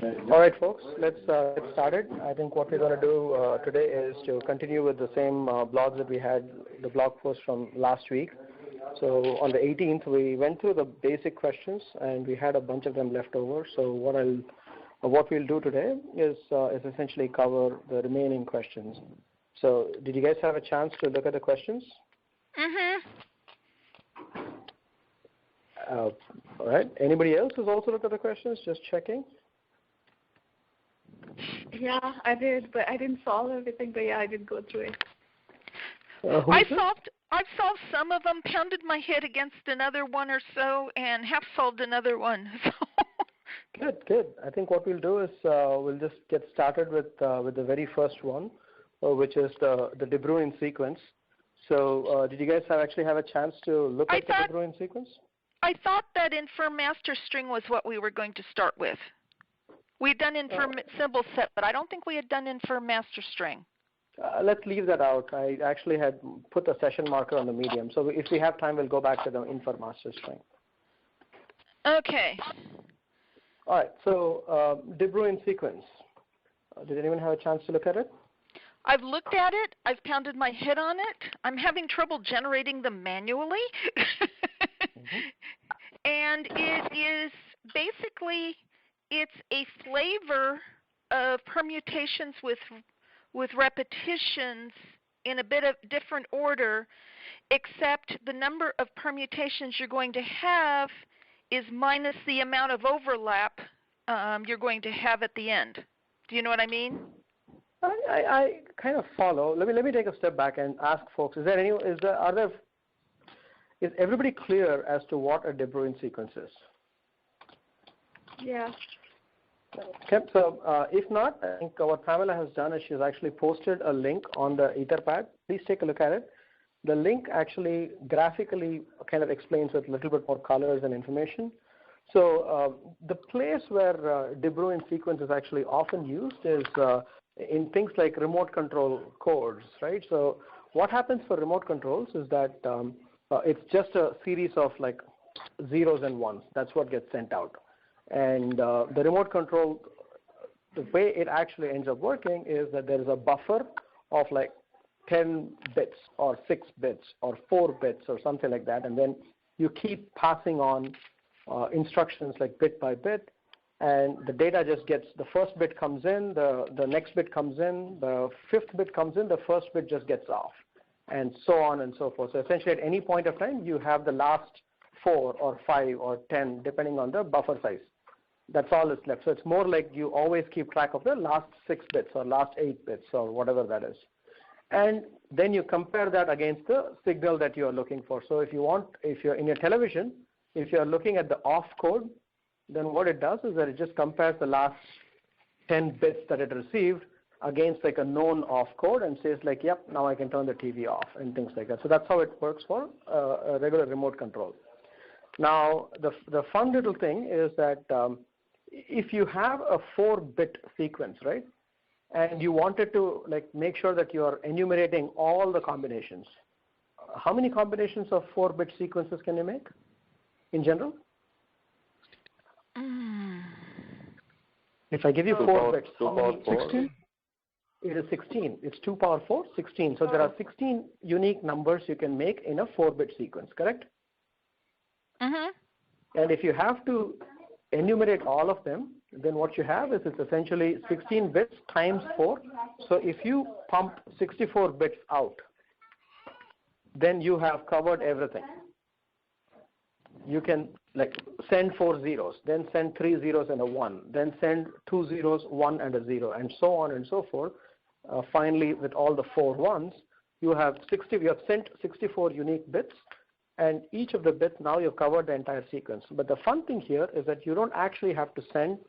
All right, folks, let's get started. I think what we're going to do today is to continue with the same blogs that we had, the blog post from last week. So on the 18th, we went through the basic questions, and we had a bunch of them left over. So what we'll do today is essentially cover the remaining questions. So did you guys have a chance to look at the questions? All right. Anybody else who's also looked at the questions? Just checking. Yeah, I did, but I didn't solve everything. But yeah, I did go through it. I've solved some of them. Pounded my head against another one or so, and half solved another one. Good. I think what we'll do is we'll just get started with the very first one, which is the De Bruijn sequence. So did you guys actually have a chance to look at the De Bruijn sequence? I thought that infirm master string was what we were going to start with. We'd done infirm symbol set, but I don't think we had done infirm master string. Let's leave that out. I actually had put a session marker on the medium. So if we have time, we'll go back to the infirm master string. Okay. All right. So De Bruijn sequence. Did anyone have a chance to look at it? I've looked at it. I've pounded my head on it. I'm having trouble generating them manually. And it is basically, it's a flavor of permutations with repetitions in a bit of different order, except the number of permutations you're going to have is minus the amount of overlap you're going to have at the end. Do you know what I mean? I kind of follow. Let me take a step back and ask folks: is everybody clear as to what a De Bruijn sequence is? Yeah. Okay. So if not, I think what Pamela has done is she's actually posted a link on the Etherpad. Please take a look at it. The link actually graphically kind of explains with a little bit more colors and information. So the place where De Bruijn sequence is actually often used is in things like remote control codes, right? So what happens for remote controls is that it's just a series of like zeros and ones. That's what gets sent out. And the remote control, the way it actually ends up working is that there is a buffer of like 10 bits or 6 bits or 4 bits or something like that. And then you keep passing on instructions like bit by bit. And the data just gets, the first bit comes in, the next bit comes in, the fifth bit comes in, the first bit just gets off, and so on and so forth. So essentially at any point of time, you have the last 4 or 5 or 10, depending on the buffer size. That's all that's left. So it's more like you always keep track of the last 6 bits or last 8 bits or whatever that is. And then you compare that against the signal that you are looking for. So if you're in your television, if you're looking at the off code, then what it does is that it just compares the last 10 bits that it received against like a known off code and says like, yep, now I can turn the TV off and things like that. So that's how it works for a regular remote control. Now, the fun little thing is that if you have a 4-bit sequence, right, and you wanted to like make sure that you are enumerating all the combinations, how many combinations of 4-bit sequences can you make in general? If I give you 4 bits, how many? 16? It is 16. It's 2 power 4, 16. So there are 16 unique numbers you can make in a 4-bit sequence, correct? And if you have to enumerate all of them, then what you have is it's essentially 16 bits times 4. So if you pump 64 bits out, then you have covered everything. You can like send 4 zeros, then send 3 zeros and a 1, then send 2 zeros, 1 and a 0, and so on and so forth. Finally, with all the 4 ones, you have sent 64 unique bits, and each of the bits, now you've covered the entire sequence. But the fun thing here is that you don't actually have to send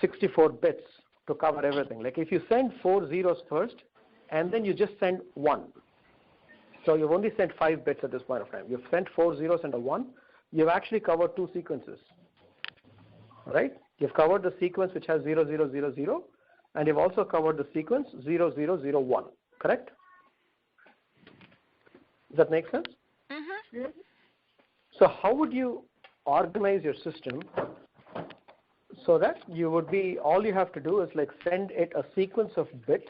64 bits to cover everything. Like if you send 4 zeros first, and then you just send 1. So you've only sent 5 bits at this point of time. You've sent 4 zeros and a 1. You've actually covered 2 sequences, right? You've covered the sequence which has 0, 0, 0, 0, and you've also covered the sequence 0, 0, 0, 1, correct? Does that make sense? So how would you organize your system So that all you have to do is like send it a sequence of bits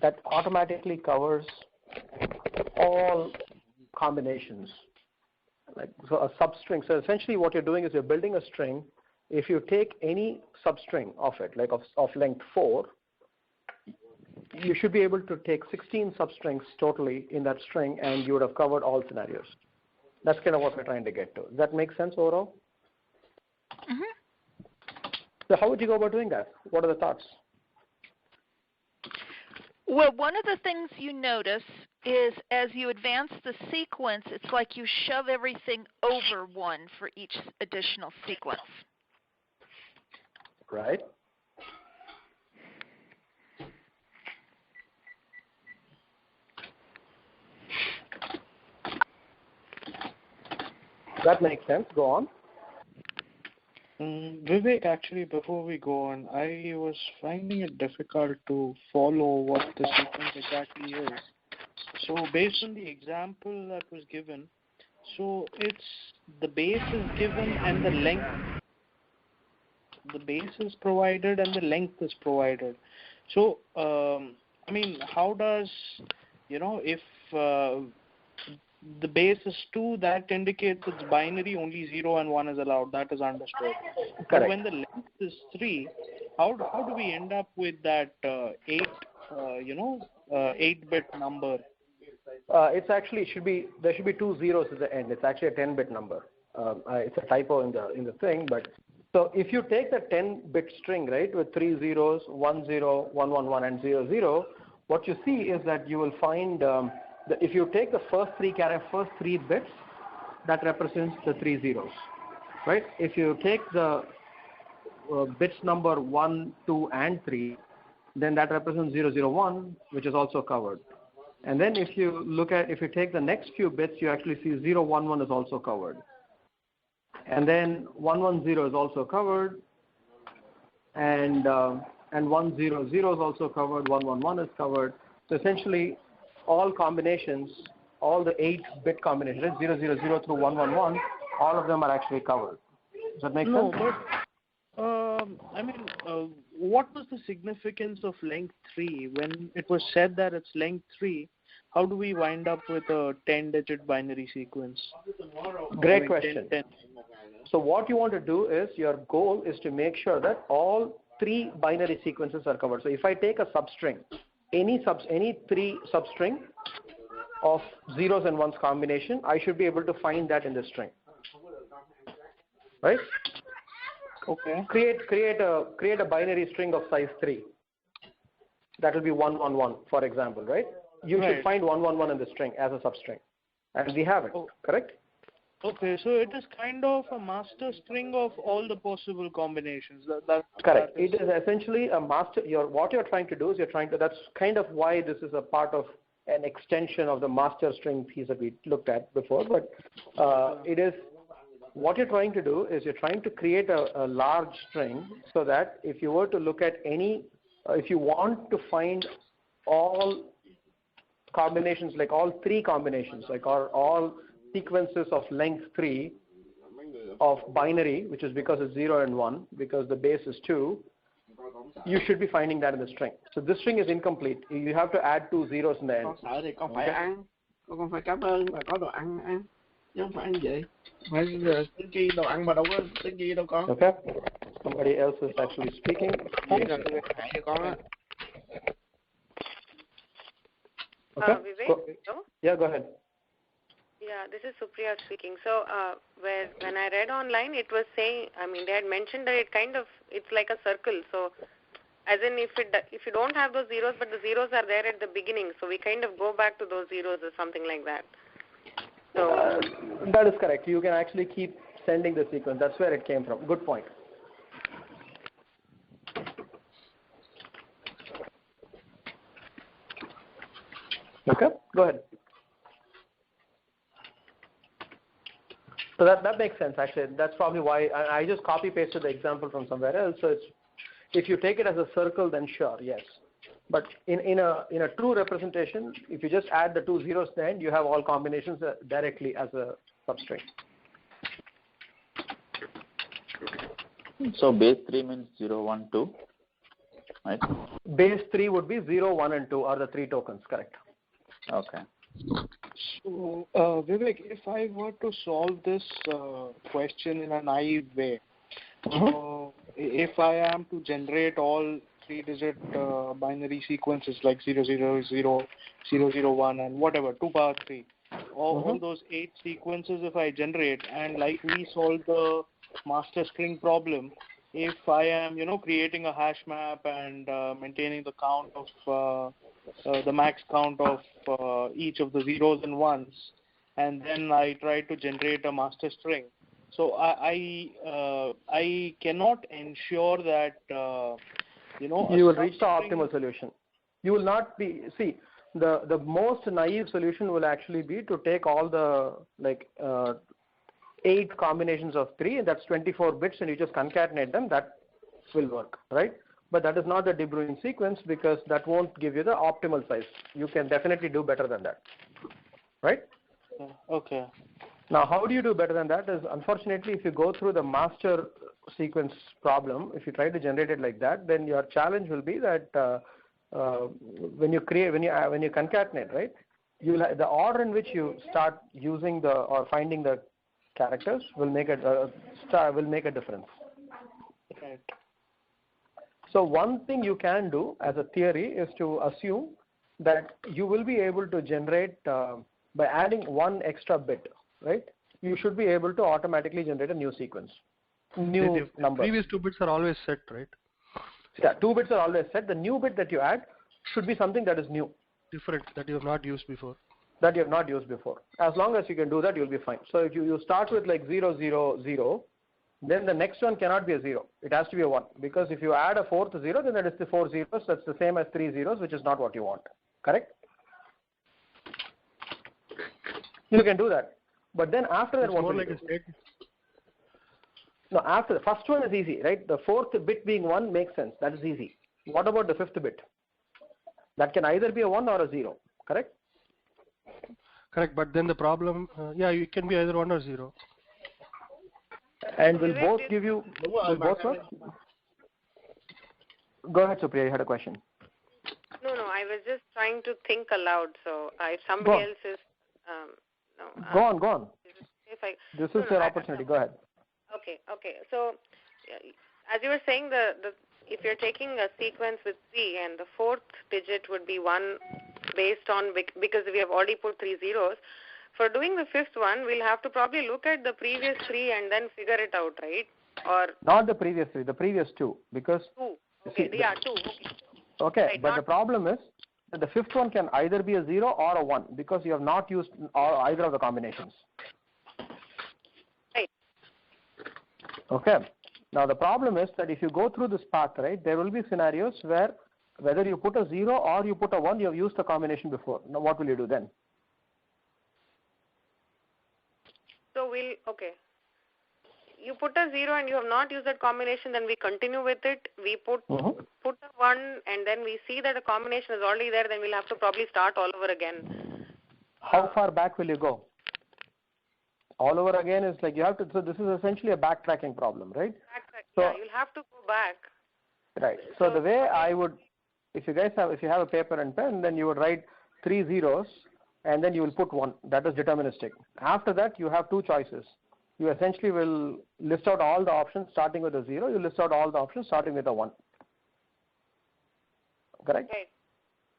that automatically covers all combinations. Like so a substring. So essentially what you're doing is you're building a string. If you take any substring of it, like of length 4, you should be able to take 16 substrings totally in that string, and you would have covered all scenarios. That's kind of what we're trying to get to. Does that make sense overall? Mm-hmm. So how would you go about doing that? What are the thoughts? Well, one of the things you notice is as you advance the sequence, it's like you shove everything over 1 for each additional sequence. Right. That makes sense. Go on. Vivek, actually, before we go on, I was finding it difficult to follow what the sequence exactly is. So based on the example that was given, so it's the base is given and the length, the base is provided and the length is provided. So, I mean, how does, if the base is 2, that indicates it's binary, only 0 and 1 is allowed. That is understood. Correct. But when the length is 3, how do we end up with that 8-bit number? It's actually there should be 2 zeros at the end. It's actually a 10-bit number. It's a typo in the thing, but so if you take the 10-bit string, right, with 3 zeros, 1 0, 1 1 1, and 0 0, what you see is that you will find if you take the first 3 bits, that represents the 3 zeros, right? If you take the bits number 1, 2, and 3, then that represents 0 0 1, which is also covered. And then if you take the next few bits, you actually see 0 1 1 is also covered. And then 1 1 0 is also covered, and 1 0 0 is also covered. 1 1 1 is covered. So essentially, all combinations, all the 8-bit combinations, 0 0 0 through 1 1 1, all of them are actually covered. Does that make sense? No, but I mean, what was the significance of length 3 when it was said that it's length 3? How do we wind up with a 10-digit binary sequence? Great question. 10. So what you want to do is, your goal is to make sure that all 3 binary sequences are covered. So if I take a substring, any 3 substring of zeros and ones combination, I should be able to find that in the string. Right? Okay. Create a binary string of size 3. That will be 1 1 1, for example, right? You should find 1 1 1 in the string as a substring, and we have it. Correct? Okay, so it is kind of a master string of all the possible combinations. Correct. It is essentially a master. What you're trying to do is that's kind of why this is a part of an extension of the master string piece that we looked at before. But it is what you're trying to do is you're trying to create a large string so that if you were to look at if you want to find all combinations, like all 3 combinations, like all sequences of length 3 of binary, which is because it's 0 and 1, because the base is 2, you should be finding that in the string. So this string is incomplete. You have to add 2 zeros in the end. Con sợ thì con phải ăn, con phải cảm ơn mà có đồ ăn ăn, chứ không phải ăn vậy. Phải tính chi đồ ăn mà đâu có tính chi đâu con. Okay. Somebody else is actually speaking. Hại cho con á. Okay. Vivek? Yeah, go ahead. Yeah, this is Supriya speaking. So when I read online, it was saying, I mean, they had mentioned that it's like a circle. So as in if you don't have those zeros, but the zeros are there at the beginning, so we kind of go back to those zeros or something like that. So that is correct. You can actually keep sending the sequence. That's where it came from. Good point. Okay, go ahead. So that makes sense, actually. That's probably why I just copy pasted the example from somewhere else. So if you take it as a circle, then sure, yes. But in a true representation, if you just add the 2 zeros at the end, you have all combinations directly as a substring. So base 3 means 0, 1, 2, right? Base 3 would be 0, 1, and 2 are the 3 tokens, correct? Okay. So, Vivek, if I were to solve this question in a naive way, if I am to generate all 3-digit binary sequences like 000, 001, and whatever, 2 power 3, all those 8 sequences if I generate, and like we solve the master string problem, if I am, creating a hash map and maintaining the count of the max count of each of the zeros and ones, and then I try to generate a master string. So I cannot ensure that you will reach the optimal solution. You will not be the most naive solution will actually be to take all the 8 combinations of 3, and that's 24 bits, and you just concatenate them. That will work, right? But that is not the De Bruijn sequence, because that won't give you the optimal size. You can definitely do better than that, right? Okay. Now, how do you do better than that is, unfortunately, if you go through the master sequence problem, if you try to generate it like that, then your challenge will be that when you concatenate, right, the order in which you start using or finding the characters will make a difference. Right. So one thing you can do as a theory is to assume that you will be able to generate by adding 1 extra bit, right? You should be able to automatically generate a new sequence, new number. Previous 2 bits are always set, right? Yeah, 2 bits are always set. The new bit that you add should be something that is new. Different, that you have not used before. That you have not used before. As long as you can do that, you'll be fine. So if you start with like 0, 0, 0, then the next one cannot be a 0. It has to be a 1. Because if you add a 4th 0, then that is the 4 zeros. That's the same as 3 zeros, which is not what you want. Correct? You can do that. But then after that, it's what more will like you a do? state. No, after the first one is easy, right? The 4th bit being 1 makes sense. That is easy. What about the 5th bit? That can either be a 1 or a 0. Correct? Correct, but then the problem, it can be either 1 or 0. And will both give you, will both work? Go ahead, Supriya, you had a question. No, I was just trying to think aloud. So if somebody else is, Go on. This is your opportunity. Go ahead. Okay. So as you were saying, if you're taking a sequence with 3 and the 4th digit would be 1 based on, because we have already put 3 zeros, for doing the 5th one, we'll have to probably look at the previous 3 and then figure it out, right? Or not the previous 3, the previous 2, because 2. Okay, 2. Okay, right, but the problem is that the 5th one can either be a 0 or a 1, because you have not used either of the combinations. Right. Okay. Now the problem is that if you go through this path, right, there will be scenarios where whether you put a 0 or you put a 1, you have used the combination before. Now what will you do then? So you put a 0 and you have not used that combination, then we continue with it. We put a 1 and then we see that the combination is already there, then we'll have to probably start all over again. How far back will you go? All over again is like you have to, so this is essentially a backtracking problem, right? So you'll have to go back. Right. So the way I would, if you have a paper and pen, then you would write 3 zeros and then you will put 1. That is deterministic. After that, you have 2 choices. You essentially will list out all the options starting with a 0. You list out all the options starting with a 1. Correct? Right.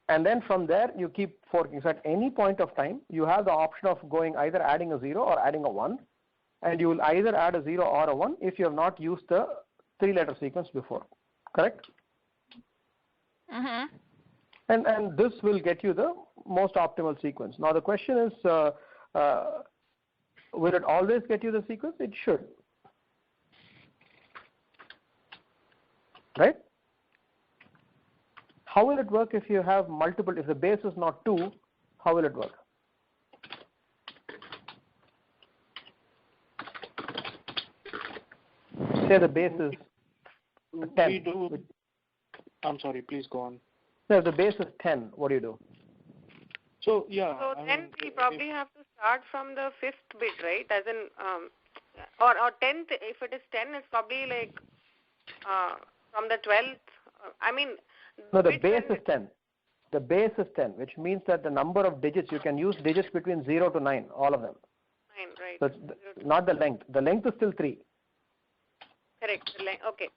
And then from there, you keep forking. So at any point of time, you have the option of going either adding a 0 or adding a 1. And you will either add a 0 or a 1 if you have not used the 3-letter sequence before. Correct? Mhm. And this will get you the most optimal sequence. Now the question is, will it always get you the sequence? It should. Right? How will it work if you have multiple, if the base is not 2, how will it work? Say the base is 10. I'm sorry, please go on. No, if the base is 10, what do you do? So then we probably have to start from the 5th bit, right? As in, or 10th. If it is 10, it's probably like from the 12th, I mean... No, the base is 10. The base is 10, which means that the number of digits, you can use digits between 0 to 9, all of them. 9, right. So it's not the length. The length is still 3. Correct. Okay.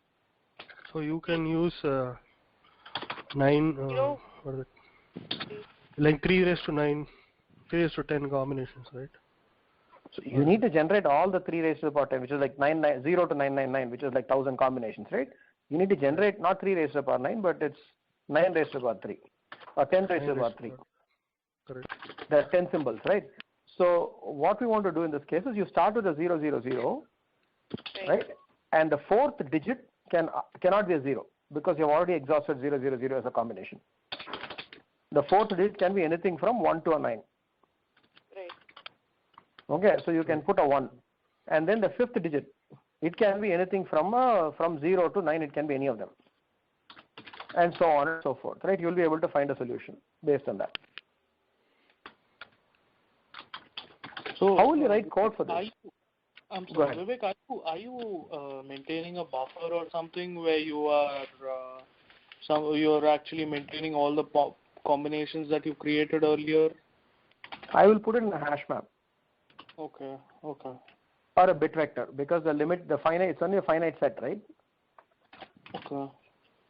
So you can use 9, what is it? Like 3 raised to 9, 3 raised to 10 combinations, right? So you need to generate all the 3 raised to the power 10, which is like 0 to 999, which is like 1000 combinations, right? You need to generate not 3 raised to the power 9, but it's 9 raised to the power 3 or 10 raised to the power 3. Correct. There are 10 symbols, right? So what we want to do in this case is you start with a 0, 0, 0, right? And the fourth digit cannot be a 0 because you have already exhausted 0, 0, 0 as a combination. The fourth digit can be anything from 1 to a 9. Right. Okay, so you can put a 1. And then the fifth digit, it can be anything from 0 to 9, it can be any of them. And so on and so forth, right? You will be able to find a solution based on that. So how will you write code for this? I'm sorry, Vivek, are you maintaining a buffer or something where you are actually maintaining all the combinations that you created earlier? I will put it in a hash map. Okay. Or a bit vector, because it's only a finite set, right? Okay.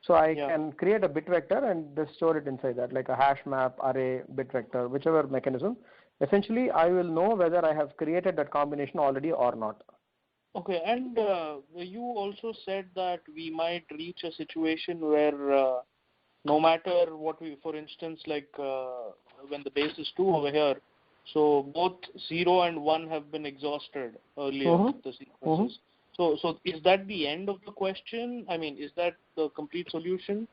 So I can create a bit vector and just store it inside that, like a hash map, array, bit vector, whichever mechanism. Essentially, I will know whether I have created that combination already or not. Okay, and you also said that we might reach a situation where no matter what for instance, like when the base is 2 over here, so both 0 and 1 have been exhausted earlier, the sequences. So is that the end of the question? I mean, is that the complete solution?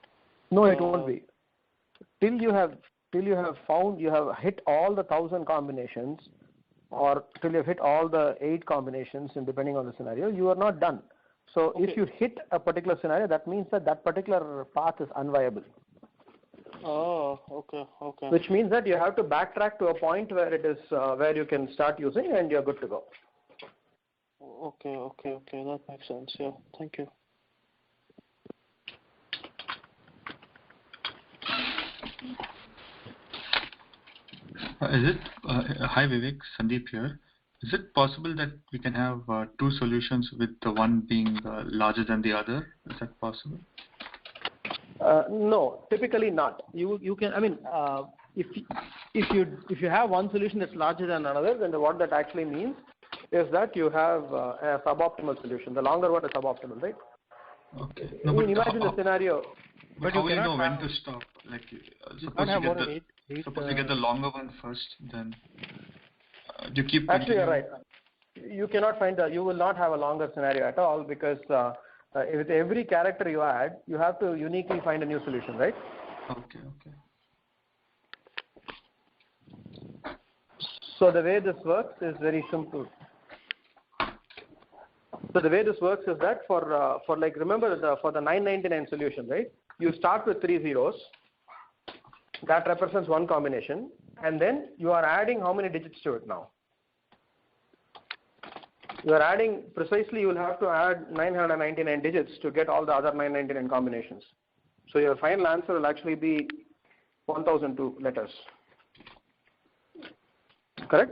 No, it won't be. Till you have hit all the 1000 combinations, or till you have hit all the 8 combinations, and depending on the scenario, you are not done. So if you hit a particular scenario, that means that particular path is unviable. Oh, okay. Which means that you have to backtrack to a point where it is where you can start using, and you're good to go. Okay. That makes sense. Yeah. Thank you. Hi Vivek, Sandeep here. Is it possible that we can have 2 solutions with the one being larger than the other? Is that possible? No, typically not. You can. I mean, if you have one solution that's larger than another, then what that actually means is that you have a suboptimal solution. The longer one is suboptimal, right? Okay. No, but imagine the scenario. But how will you know when to stop? Like, suppose you get the longer one first, then you keep. Actually, you're right. You cannot you will not have a longer scenario at all, because with every character you add, you have to uniquely find a new solution, right? Okay. So the way this works is very simple. So the way this works is that for like, remember for the 999 solution, right? You start with 3 zeros. That represents one combination, and then you are adding how many digits to it now? You are adding precisely. You will have to add 999 digits to get all the other 999 combinations. So your final answer will actually be 1002 letters. Correct?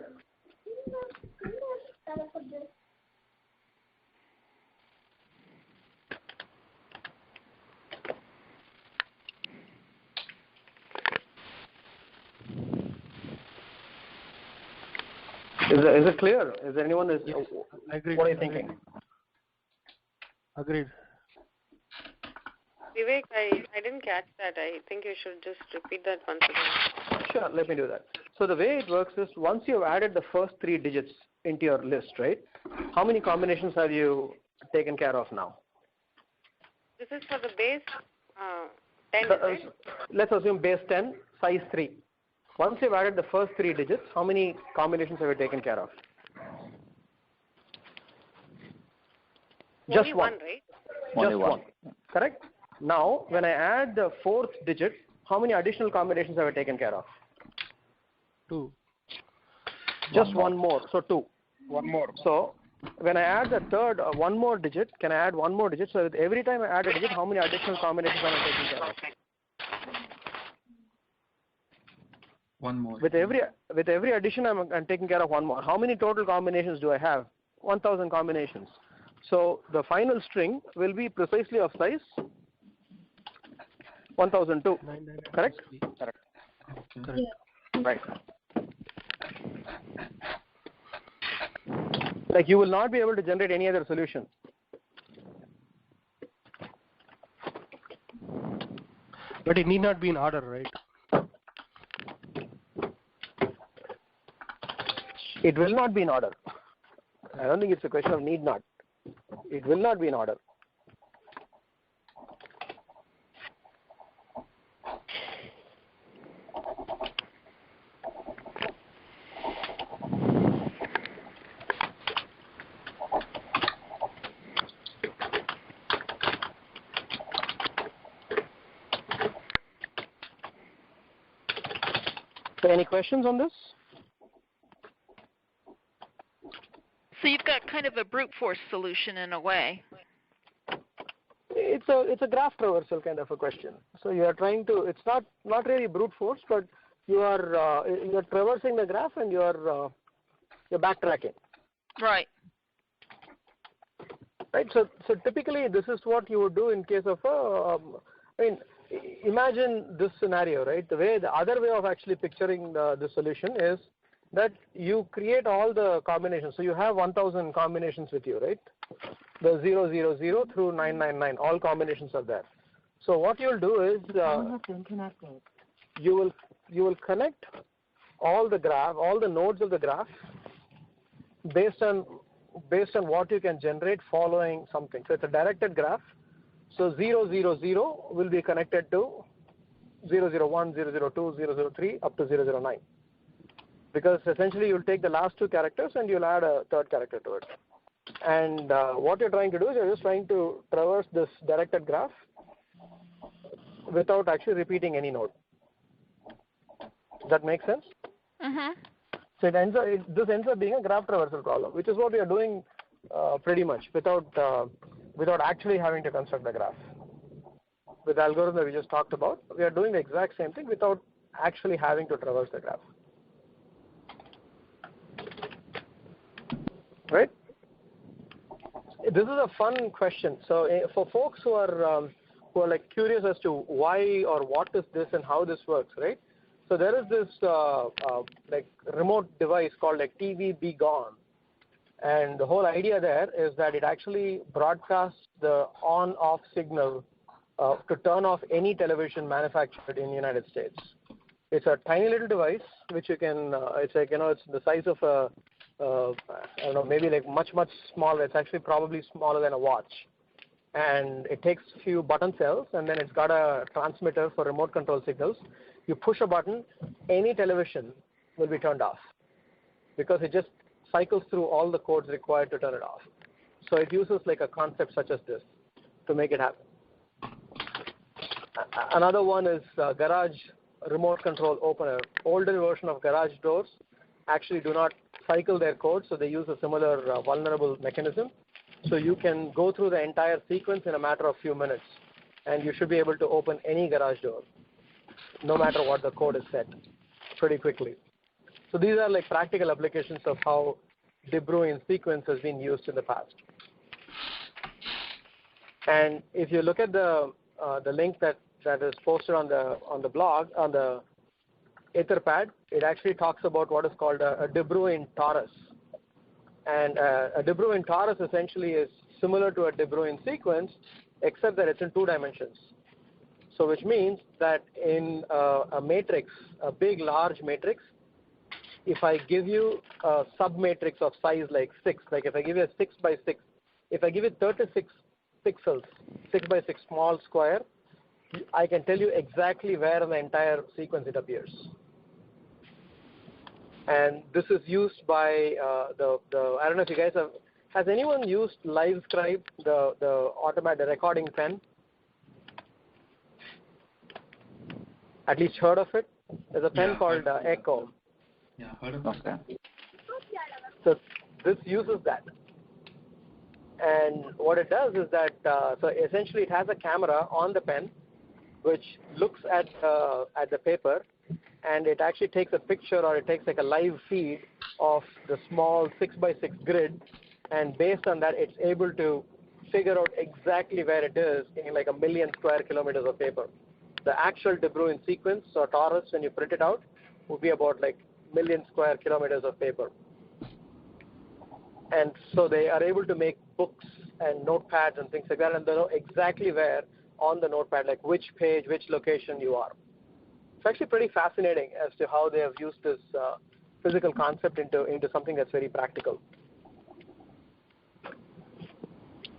Is it clear? Is there anyone? Yes, agreed. What are you thinking? Agreed. Vivek, I didn't catch that. I think you should just repeat that once again. Sure, let me do that. So the way it works is, once you have added the first 3 digits into your list, right? How many combinations have you taken care of now? This is for the base 10, right? Let's assume base 10, size 3. Once you've added the first 3 digits, how many combinations have you taken care of? Only one, right? Just one. Correct? Now, when I add the 4th digit, how many additional combinations have I taken care of? 2. Just one more. So 2. One more. So when I add the third, one more digit, can I add one more digit? So with every time I add a digit, how many additional combinations am I taking care of? One more. With every addition, I'm taking care of one more. How many total combinations do I have? 1,000 combinations. So the final string will be precisely of size 1002. Correct? Correct. Okay. Right. Like you will not be able to generate any other solution. But it need not be in order, right? It will not be in order. I don't think it's a question of need not. It will not be in order. So any questions on this? So you've got kind of a brute force solution in a way. It's a graph traversal kind of a question. So you are trying to. It's not really brute force, but you're traversing the graph and you're backtracking. Right. Right. So typically this is what you would do in case of imagine this scenario, right? The other way of actually picturing the solution is that you create all the combinations. So you have 1,000 combinations with you, right? The 000 through 999, all combinations are there. So what you'll do is you will connect all the nodes of the graph based on what you can generate following something. So it's a directed graph. So 000 will be connected to 001, 002, 003 up to 009. Because essentially you'll take the last two characters and you'll add a third character to it. And what you're trying to do is you're just trying to traverse this directed graph without actually repeating any node. Does that make sense? Mm-hmm. So this ends up being a graph traversal problem, which is what we are doing pretty much without actually having to construct the graph. With the algorithm that we just talked about, we are doing the exact same thing without actually having to traverse the graph. Right? This is a fun question. So for folks who are like curious as to why or what is this and how this works, right? So there is this like remote device called like TV Be Gone, and the whole idea there is that it actually broadcasts the on-off signal to turn off any television manufactured in the United States. It's a tiny little device which you can. It's like it's the size of a I don't know, maybe like much smaller. It's actually probably smaller than a watch, and it takes a few button cells, and then it's got a transmitter for remote control signals. You push a button, any television will be turned off because it just cycles through all the codes required to turn it off. So it uses like a concept such as this to make it happen. Another one is garage remote control opener. Older version of garage doors actually do not cycle their code, so they use a similar vulnerable mechanism. So you can go through the entire sequence in a matter of few minutes, and you should be able to open any garage door, no matter what the code is set, pretty quickly. So these are like practical applications of how De Bruijn sequence has been used in the past. And if you look at the link that is posted on the blog, on the Etherpad, it actually talks about what is called a De Bruijn torus. And a De Bruijn torus essentially is similar to a De Bruijn sequence, except that it's in 2 dimensions. So which means that in a matrix, a big, large matrix, if I give you a submatrix of size like 6, like if I give you a 6 by 6, if I give it 36 pixels, 6 by 6 small square, I can tell you exactly where in the entire sequence it appears. And this is used by I don't know if you guys has anyone used LiveScribe, the automatic recording pen? At least heard of it? There's a pen called Echo. Yeah, heard of it. Okay. So this uses that. And what it does is that, so essentially it has a camera on the pen which looks at the paper, and it actually takes a picture, or it takes like a live feed of the small 6x6 grid, and based on that it's able to figure out exactly where it is in like 1 million square kilometers of paper. The actual De Bruijn sequence or torus, when you print it out, would be about like 1 million square kilometers of paper. And so they are able to make books and notepads and things like that, and they know exactly where on the notepad, like which page, which location you are. It's actually pretty fascinating as to how they have used this physical concept into something that's very practical.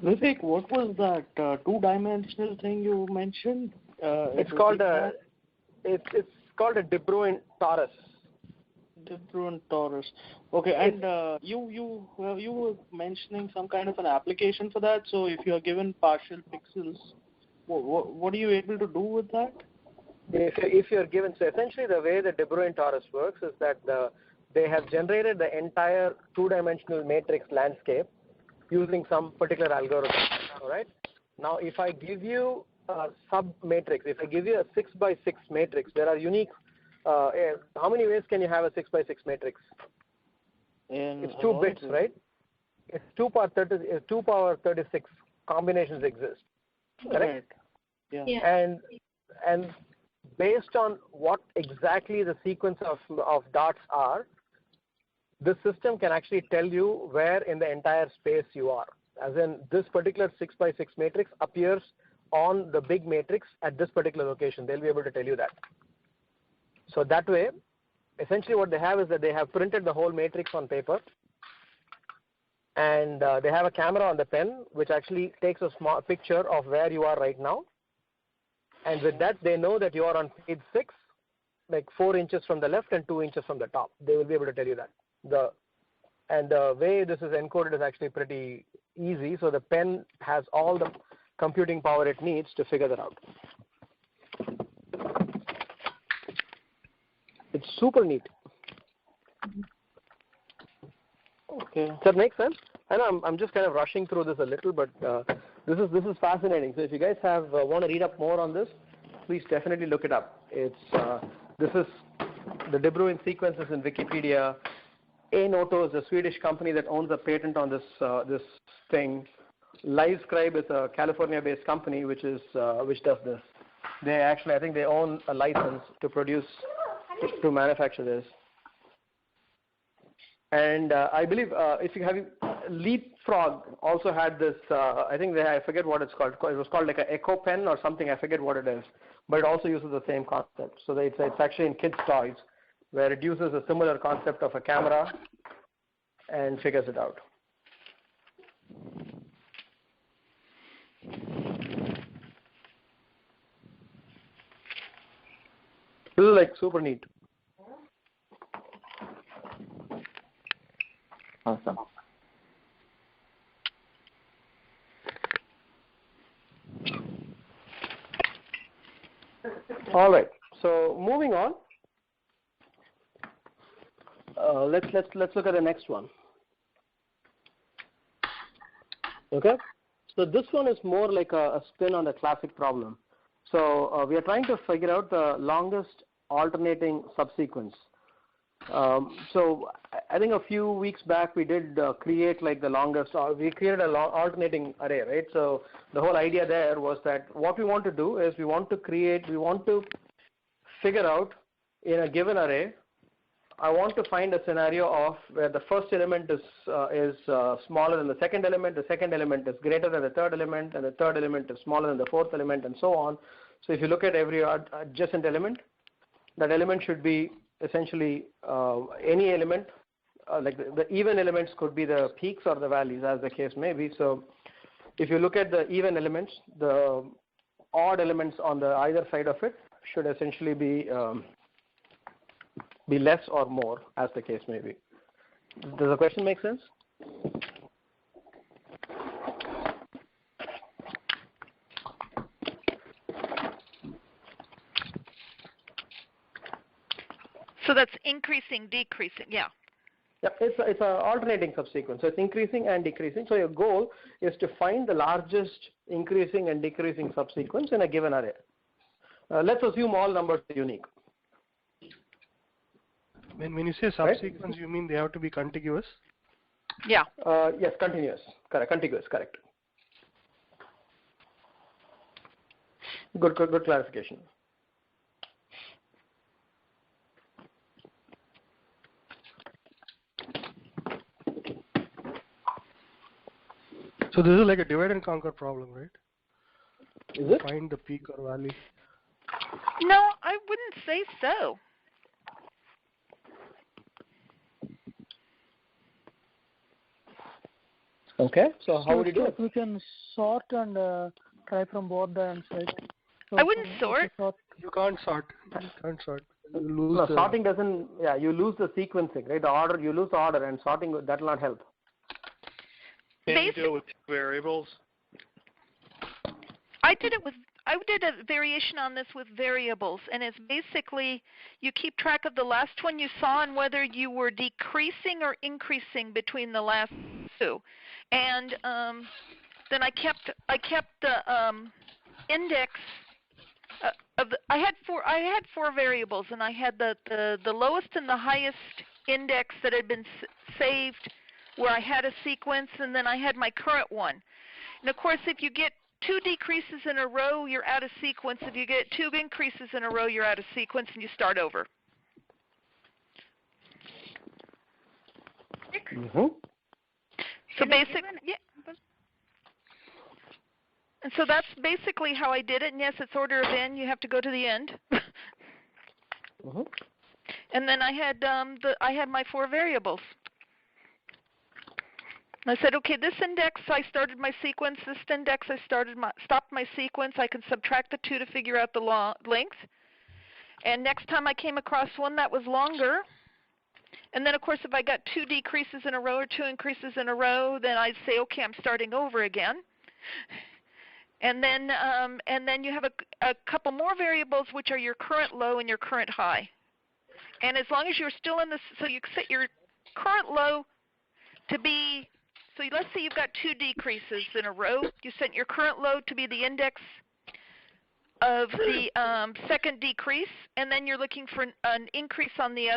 Vivek, what was that two-dimensional thing you mentioned? It's called a De Bruijn torus. De Bruijn torus. Okay, and you were mentioning some kind of an application for that. So if you are given partial pixels, what are you able to do with that? If you're given, so essentially the way the De Bruijn torus works is that they have generated the entire two-dimensional matrix landscape using some particular algorithm. All right. Now, if I give you a sub-matrix, if I give you a 6x6 matrix, there are unique. How many ways can you have a 6x6 matrix? It's 2 bits, right? It's 2 power 36 combinations exist. Correct? Yeah. And based on what exactly the sequence of dots are, the system can actually tell you where in the entire space you are. As in, this particular 6x6 matrix appears on the big matrix at this particular location. They'll be able to tell you that. So that way, essentially what they have is that they have printed the whole matrix on paper, and they have a camera on the pen which actually takes a small picture of where you are right now. And with that, they know that you are on page 6, like 4 inches from the left and 2 inches from the top. They will be able to tell you that. And the way this is encoded is actually pretty easy. So the pen has all the computing power it needs to figure that out. It's super neat. Okay. Does that make sense? I know I'm just kind of rushing through this a little, but this is fascinating. So if you guys want to read up more on this, please definitely look it up. It's this is the De Bruijn sequences in Wikipedia. Anoto is a Swedish company that owns a patent on this thing. LiveScribe is a California-based company which does this. They actually, I think they own a license to manufacture this. And I believe if you have Leapfrog also had this. I think I forget what it's called. It was called like an Echo Pen or something. I forget what it is, but it also uses the same concept. So it's actually in kids' toys, where it uses a similar concept of a camera and figures it out. This is like super neat. Awesome. All right. So moving on. Let's look at the next one. Okay. So this one is more like a spin on the classic problem. So we are trying to figure out the longest alternating subsequence. So I think a few weeks back we did create like the longest, we created a alternating array, right? So the whole idea there was that what we want to do is we want to figure out in a given array, I want to find a scenario of where the first element is smaller than the second element is greater than the third element, and the third element is smaller than the fourth element, and so on. So if you look at every adjacent element, that element should be essentially any element, like the even elements could be the peaks or the valleys, as the case may be. So if you look at the even elements, the odd elements on the either side of it should essentially be less or more, as the case may be. Does the question make sense? So that's increasing, decreasing, yeah. Yeah, it's an alternating subsequence. So it's increasing and decreasing. So your goal is to find the largest increasing and decreasing subsequence in a given array. Let's assume all numbers are unique. When you say subsequence, you mean they have to be contiguous? Yeah. Yes, continuous. Correct. Contiguous. Correct. Good clarification. So this is like a divide and conquer problem, right? Is it? Find the peak or valley. No, I wouldn't say so. Okay. So how would you do it? We can sort and try from both the ends, right? So I wouldn't sort. You can't sort. You can't sort. You lose No, sorting doesn't. Yeah, you lose the sequencing, right? The order, you lose the order, and sorting that will not help. Can you do it with variables? I did a variation on this with variables, and it's basically you keep track of the last one you saw and whether you were decreasing or increasing between the last two. And then I kept the index of the, I had four variables, and I had the lowest and the highest index that had been saved where I had a sequence, and then I had my current one. And of course, if you get 2 decreases in a row, you're out of sequence. If you get 2 increases in a row, you're out of sequence, and you start over. Mm-hmm. So basically, yeah. And so that's basically how I did it. And yes, it's order of n. You have to go to the end. Mm-hmm. And then I had my 4 variables. I said, okay, this index I started my sequence. This index I stopped my sequence. I can subtract the 2 to figure out the length. And next time I came across one that was longer, and then of course if I got 2 decreases in a row or 2 increases in a row, then I'd say, okay, I'm starting over again. And then you have a couple more variables, which are your current low and your current high. And as long as you're still in this, so you set your current low to be. So let's say you've got 2 decreases in a row. You set your current low to be the index of the second decrease, and then you're looking for an increase on the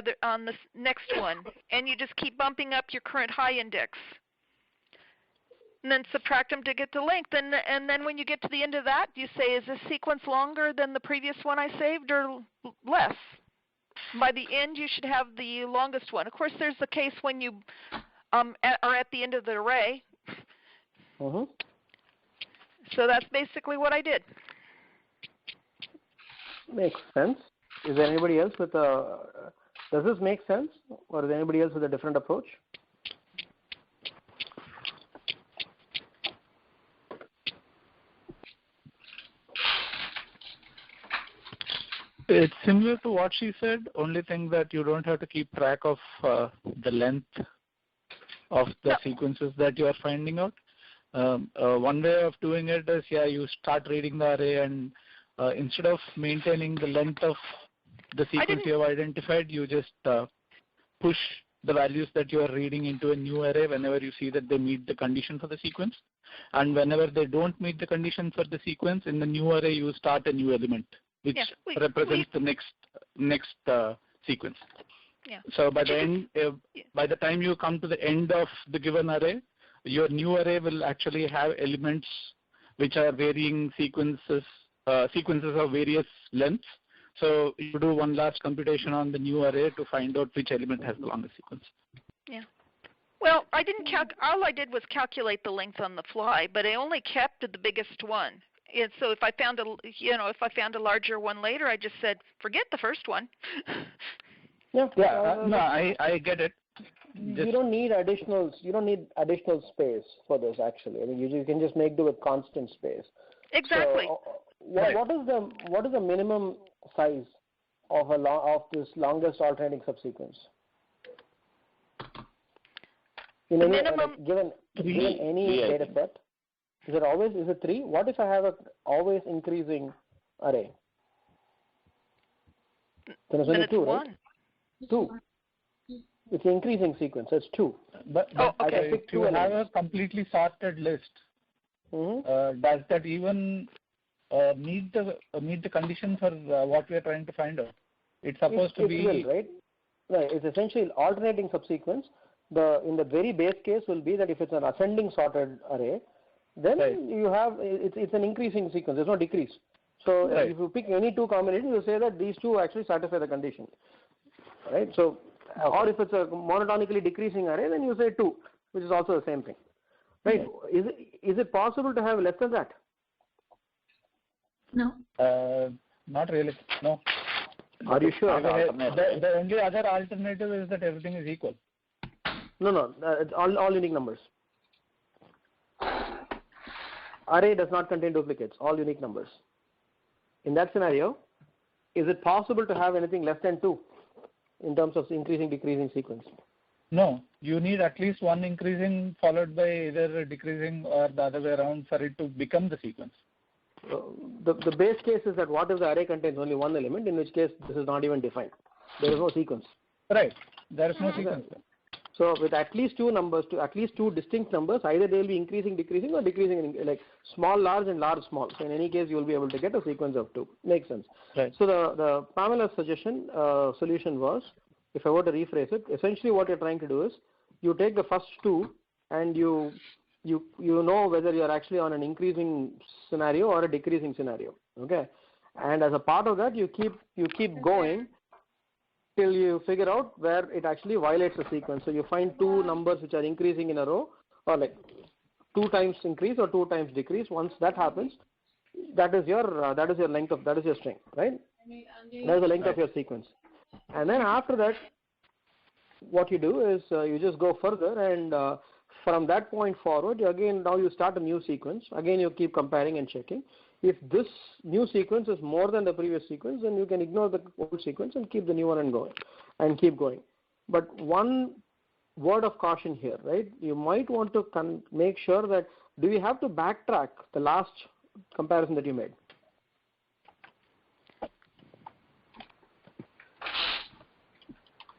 next one, and you just keep bumping up your current high index, and then subtract them to get the length. And then when you get to the end of that, you say, is this sequence longer than the previous one I saved, or less? By the end, you should have the longest one. Of course, there's the case when you are at the end of the array. Mm-hmm. So that's basically what I did. Makes sense. Is there anybody else with a? Does this make sense, or is there anybody else with a different approach? It's similar to what she said, only thing that you don't have to keep track of the length of the sequences that you are finding out. One way of doing it is, you start reading the array, and instead of maintaining the length of the sequence you have identified, you just push the values that you are reading into a new array whenever you see that they meet the condition for the sequence. And whenever they don't meet the condition for the sequence, in the new array you start a new element, which represents the next sequence. Yeah. So by the end, by the time you come to the end of the given array, your new array will actually have elements which are varying sequences of various lengths. So you do one last computation on the new array to find out which element has the longest sequence. Yeah. Well, I didn't all I did was calculate the length on the fly, but I only kept the biggest one. And so if I found a larger one later, I just said, forget the first one. Yeah. No, I get it. You don't need additional space for this, actually. I mean, you can just make do with constant space. Exactly. So, what is the minimum size of this longest alternating subsequence? Given any data set, is it 3? What if I have a always increasing array? Then it's only 2, right? 2. It's an increasing sequence. It's 2. But okay. If you have a completely sorted list, does that even meet the condition for what we are trying to find out? It's supposed to be will, right? Right. It's essentially alternating subsequence. In the very base case will be that if it's an ascending sorted array, then you have it's an increasing sequence. There's no decrease. So if you pick any 2 combinations, you say that these 2 actually satisfy the condition, right? So, or if it's a monotonically decreasing array, then you say 2, which is also the same thing, right? Is it possible to have less than that? No. Not really. No. Are you sure? The only other alternative is that everything is equal. No. It's all unique numbers. Array does not contain duplicates. All unique numbers. In that scenario, is it possible to have anything less than 2 in terms of increasing decreasing sequence? No. You need at least one increasing followed by either decreasing or the other way around for it to become the sequence. The base case is that what if the array contains only one element, in which case this is not even defined. There is no sequence. Right. There is no sequence. So with at least 2 numbers, at least 2 distinct numbers, either they will be increasing, decreasing, or decreasing, like small, large, and large, small. So in any case, you will be able to get a sequence of 2. Makes sense. Right. So the Pamela's suggestion solution was, if I were to rephrase it, essentially what you're trying to do is, you take the first 2 and you know whether you're actually on an increasing scenario or a decreasing scenario. Okay, and as a part of that, you keep going till you figure out where it actually violates the sequence. So you find 2 numbers which are increasing in a row, or like 2 times increase or 2 times decrease. Once that happens, that is your string, right? That is the length of your sequence. And then after that, what you do is you just go further, and from that point forward, now you start a new sequence. Again, you keep comparing and checking. If this new sequence is more than the previous sequence, then you can ignore the old sequence and keep the new one and keep going. But one word of caution here, right? You might want to make sure that, do you have to backtrack the last comparison that you made?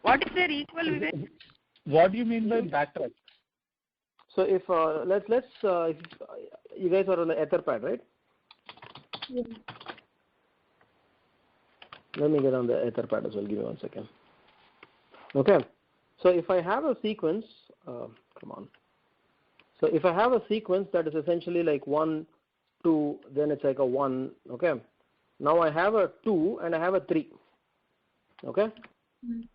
What is their equal, Vivek? What do you mean by backtrack? So if if you guys are on the Etherpad, right? Yeah. Let me get on the Etherpad as well. Give me 1 second. Okay. So if I have a sequence, come on. So if I have a sequence that is essentially like 1, 2, then it's like a 1. Okay. Now I have a 2 and I have a 3. Okay.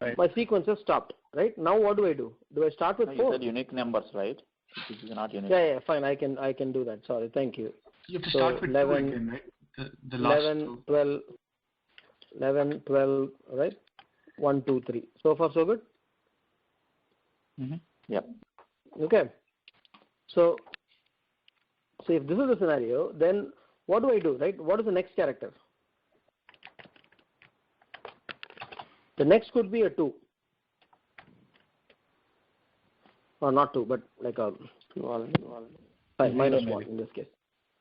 Right. My sequence has stopped. Right. Now what do I do? Do I start with 4? You said unique numbers, right? This is not unique. Yeah. Fine. I can do that. Sorry. Thank you. You have to start with 11, 2 again, right? The last 11, 12, right? 1, 2, 3. So far, so good? Mm-hmm. Yep. Okay. So if this is the scenario, then what do I do, right? What is the next character? The next could be a 2. Or not 2, but like a minus 1 in this case.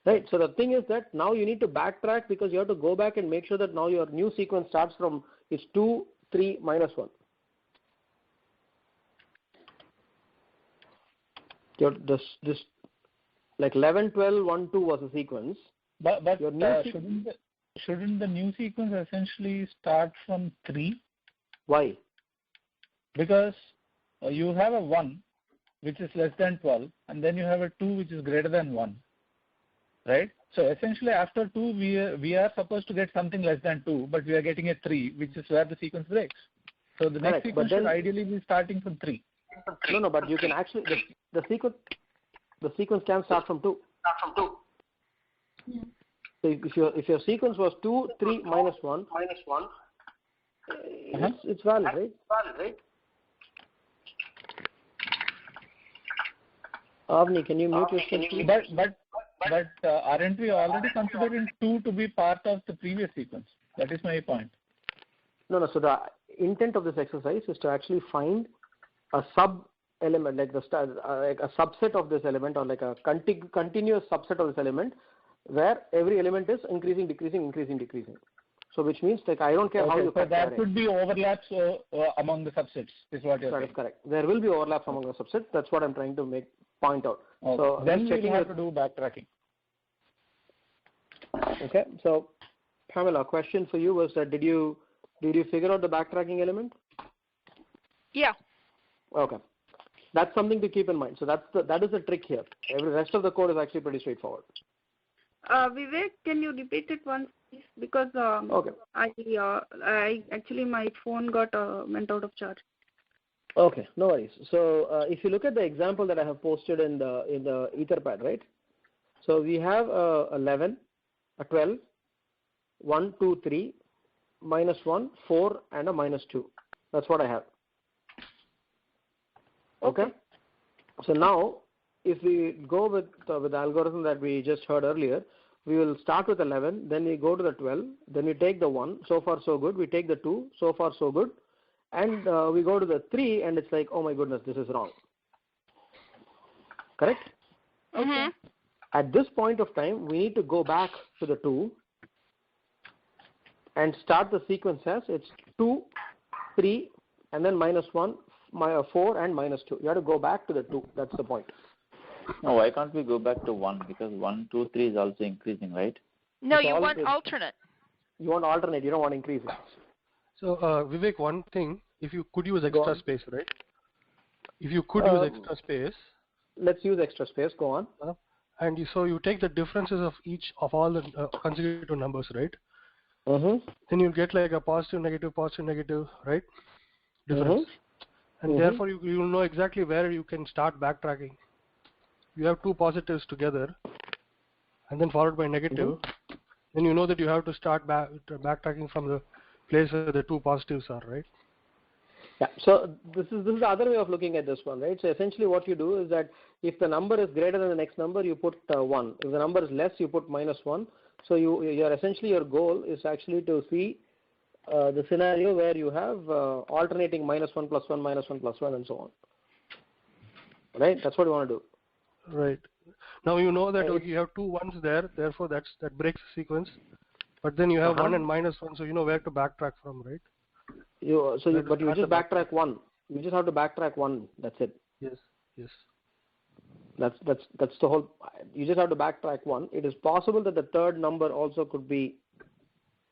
Right. So the thing is that now you need to backtrack, because you have to go back and make sure that now your new sequence starts from it's 2, 3, minus 1. This like 11, 12, 1, 2 was a sequence. But shouldn't the new sequence essentially start from 3? Why? Because you have a 1 which is less than 12, and then you have a 2 which is greater than 1. Right? So essentially after 2 we are supposed to get something less than 2, but we are getting a 3, which is where the sequence breaks. So the next sequence should ideally be starting from 3. No, but you can actually the sequence can start from 2. Yeah. So if your sequence was 2, 3, minus 1, it's valid, right? Avni, can you mute your screen, please? But aren't we already considering 2 to be part of the previous sequence? That is my point. No. So the intent of this exercise is to actually find a sub element, like like a subset of this element, or like a continuous subset of this element, where every element is increasing, decreasing, increasing, decreasing. So which means like I don't care how you so cut the there array. could be overlaps among the subsets, is what you're saying. That is correct. There will be overlaps among the subsets. That's what I'm trying to point out. Okay. So then we have to do backtracking. Okay. So Pamela, question for you was that did you figure out the backtracking element? Yeah. Okay. That's something to keep in mind. So that is the trick here. Every rest of the code is actually pretty straightforward. Vivek, can you repeat it once, please? Because Okay. I actually my phone got went out of charge. Okay, no worries. So if you look at the example that I have posted in the Etherpad, right? So we have 11, a 12, 1, 2, 3, -1, 4, and a -2. That's what I have. Okay. So now, if we go with the algorithm that we just heard earlier, we will start with 11, then we go to the 12, then we take the 1, so far so good, we take the 2, so far so good, and we go to the 3, and it's like, oh my goodness, this is wrong. Correct? Okay. At this point of time, we need to go back to the 2 and start the sequence as it's 2, 3, and then -1, 4, and -2. You have to go back to the 2. That's the point. No, why can't we go back to 1? Because 1, 2, 3 is also increasing, right? No, It's you want always- alternate. You want alternate. You don't want increasing. So Vivek, one thing, if you could use Go extra on. space, right? If you could use extra space, Let's use extra space. Go on. and so you take the differences of each of all the consecutive numbers, right? Mm-hmm. Then you'll get like a positive, negative, right? Difference. And therefore you will know exactly where you can start backtracking. You have two positives together, and then followed by negative. Then you know that you have to start backtracking from the place where the two positives are, right? Yeah. So this is the other way of looking at this one, right? So essentially, what you do is that if the number is greater than the next number, you put 1. If the number is less, you put -1. So your goal is actually to see the scenario where you have alternating -1 + 1 -1 + 1 and so on. Right? That's what you want to do. Right. Now you know that you have two ones there, therefore that breaks the sequence. But then you have 1 and -1, so you know where to backtrack from, right? But you just backtrack 1. You just have to backtrack 1. That's it. Yes. That's the whole. You just have to backtrack 1. It is possible that the third number also could be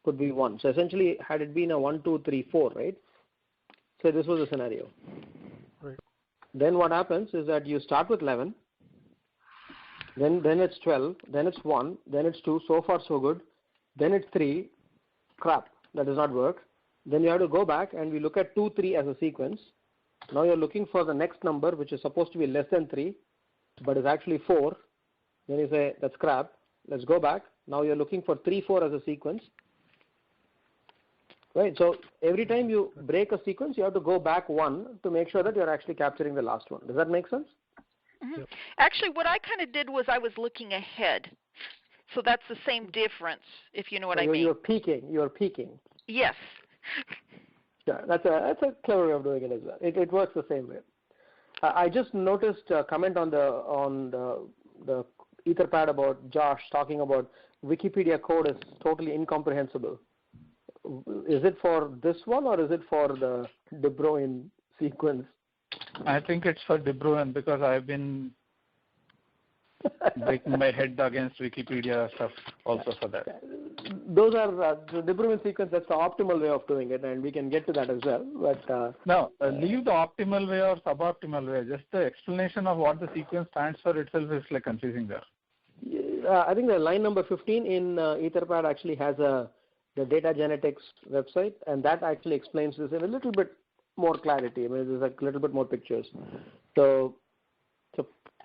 1. So essentially, had it been a 1, 2, 3, 4, right? So this was the scenario. Right. Then what happens is that you start with 11. Then it's 12. Then it's 1. Then it's 2. So far so good. Then it's 3. Crap. That does not work. Then you have to go back and we look at 2, 3 as a sequence. Now you're looking for the next number, which is supposed to be less than 3, but is actually 4. Then you say, that's crap. Let's go back. Now you're looking for 3, 4 as a sequence. Right. So every time you break a sequence, you have to go back 1 to make sure that you're actually capturing the last one. Does that make sense? Yep. Actually, what I kind of did was I was looking ahead. So that's the same difference, if you know what I mean. You're peaking. Yes. Yeah, that's a clever way of doing it as well. It works the same way. I just noticed a comment on the Etherpad about Josh talking about Wikipedia code is totally incomprehensible. Is it for this one or is it for the De Bruijn sequence? I think it's for De Bruijn because I've been breaking my head against Wikipedia stuff also for that. Those are the De Bruijn sequence. That's the optimal way of doing it, and we can get to that as well. But no, leave the optimal way or suboptimal way. Just the explanation of what the sequence stands for itself is like confusing there. I think the line number 15 in Etherpad actually has the data genetics website, and that actually explains this in a little bit more clarity. I mean, there's a little bit more pictures. So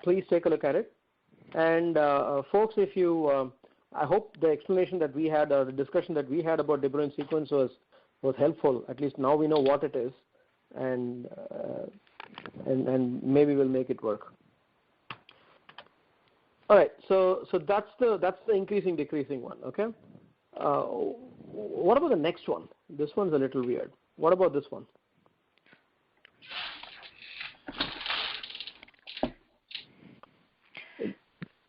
please take a look at it. And folks, if you, I hope the explanation that we had, the discussion that we had about De Bruijn sequence was helpful. At least now we know what it is, and maybe we'll make it work. All right, so that's the increasing decreasing one. Okay. What about the next one? This one's a little weird. What about this one?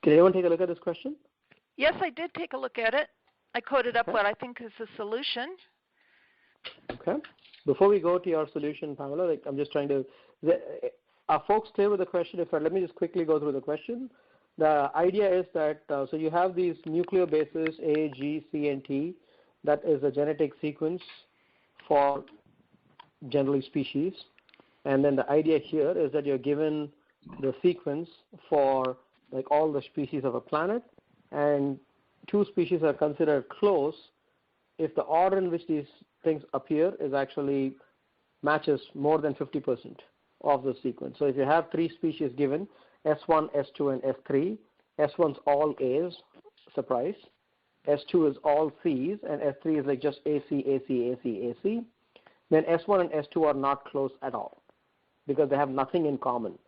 Can anyone take a look at this question? Yes, I did take a look at it. I coded up Okay. what I think is the solution. Okay. Before we go to your solution, Pamela, like I'm just trying to. Are folks clear with the question? Let me just quickly go through the question. The idea is that so you have these nucleobases A, G, C, and T. That is a genetic sequence for generally species. And then the idea here is that you're given the sequence for like all the species of a planet, and two species are considered close if the order in which these things appear is actually matches more than 50% of the sequence. So if you have three species given, S1, S2, and S3, S1's all A's, surprise. S2 is all C's, and S3 is like just AC, AC, AC, AC. Then S1 and S2 are not close at all because they have nothing in common.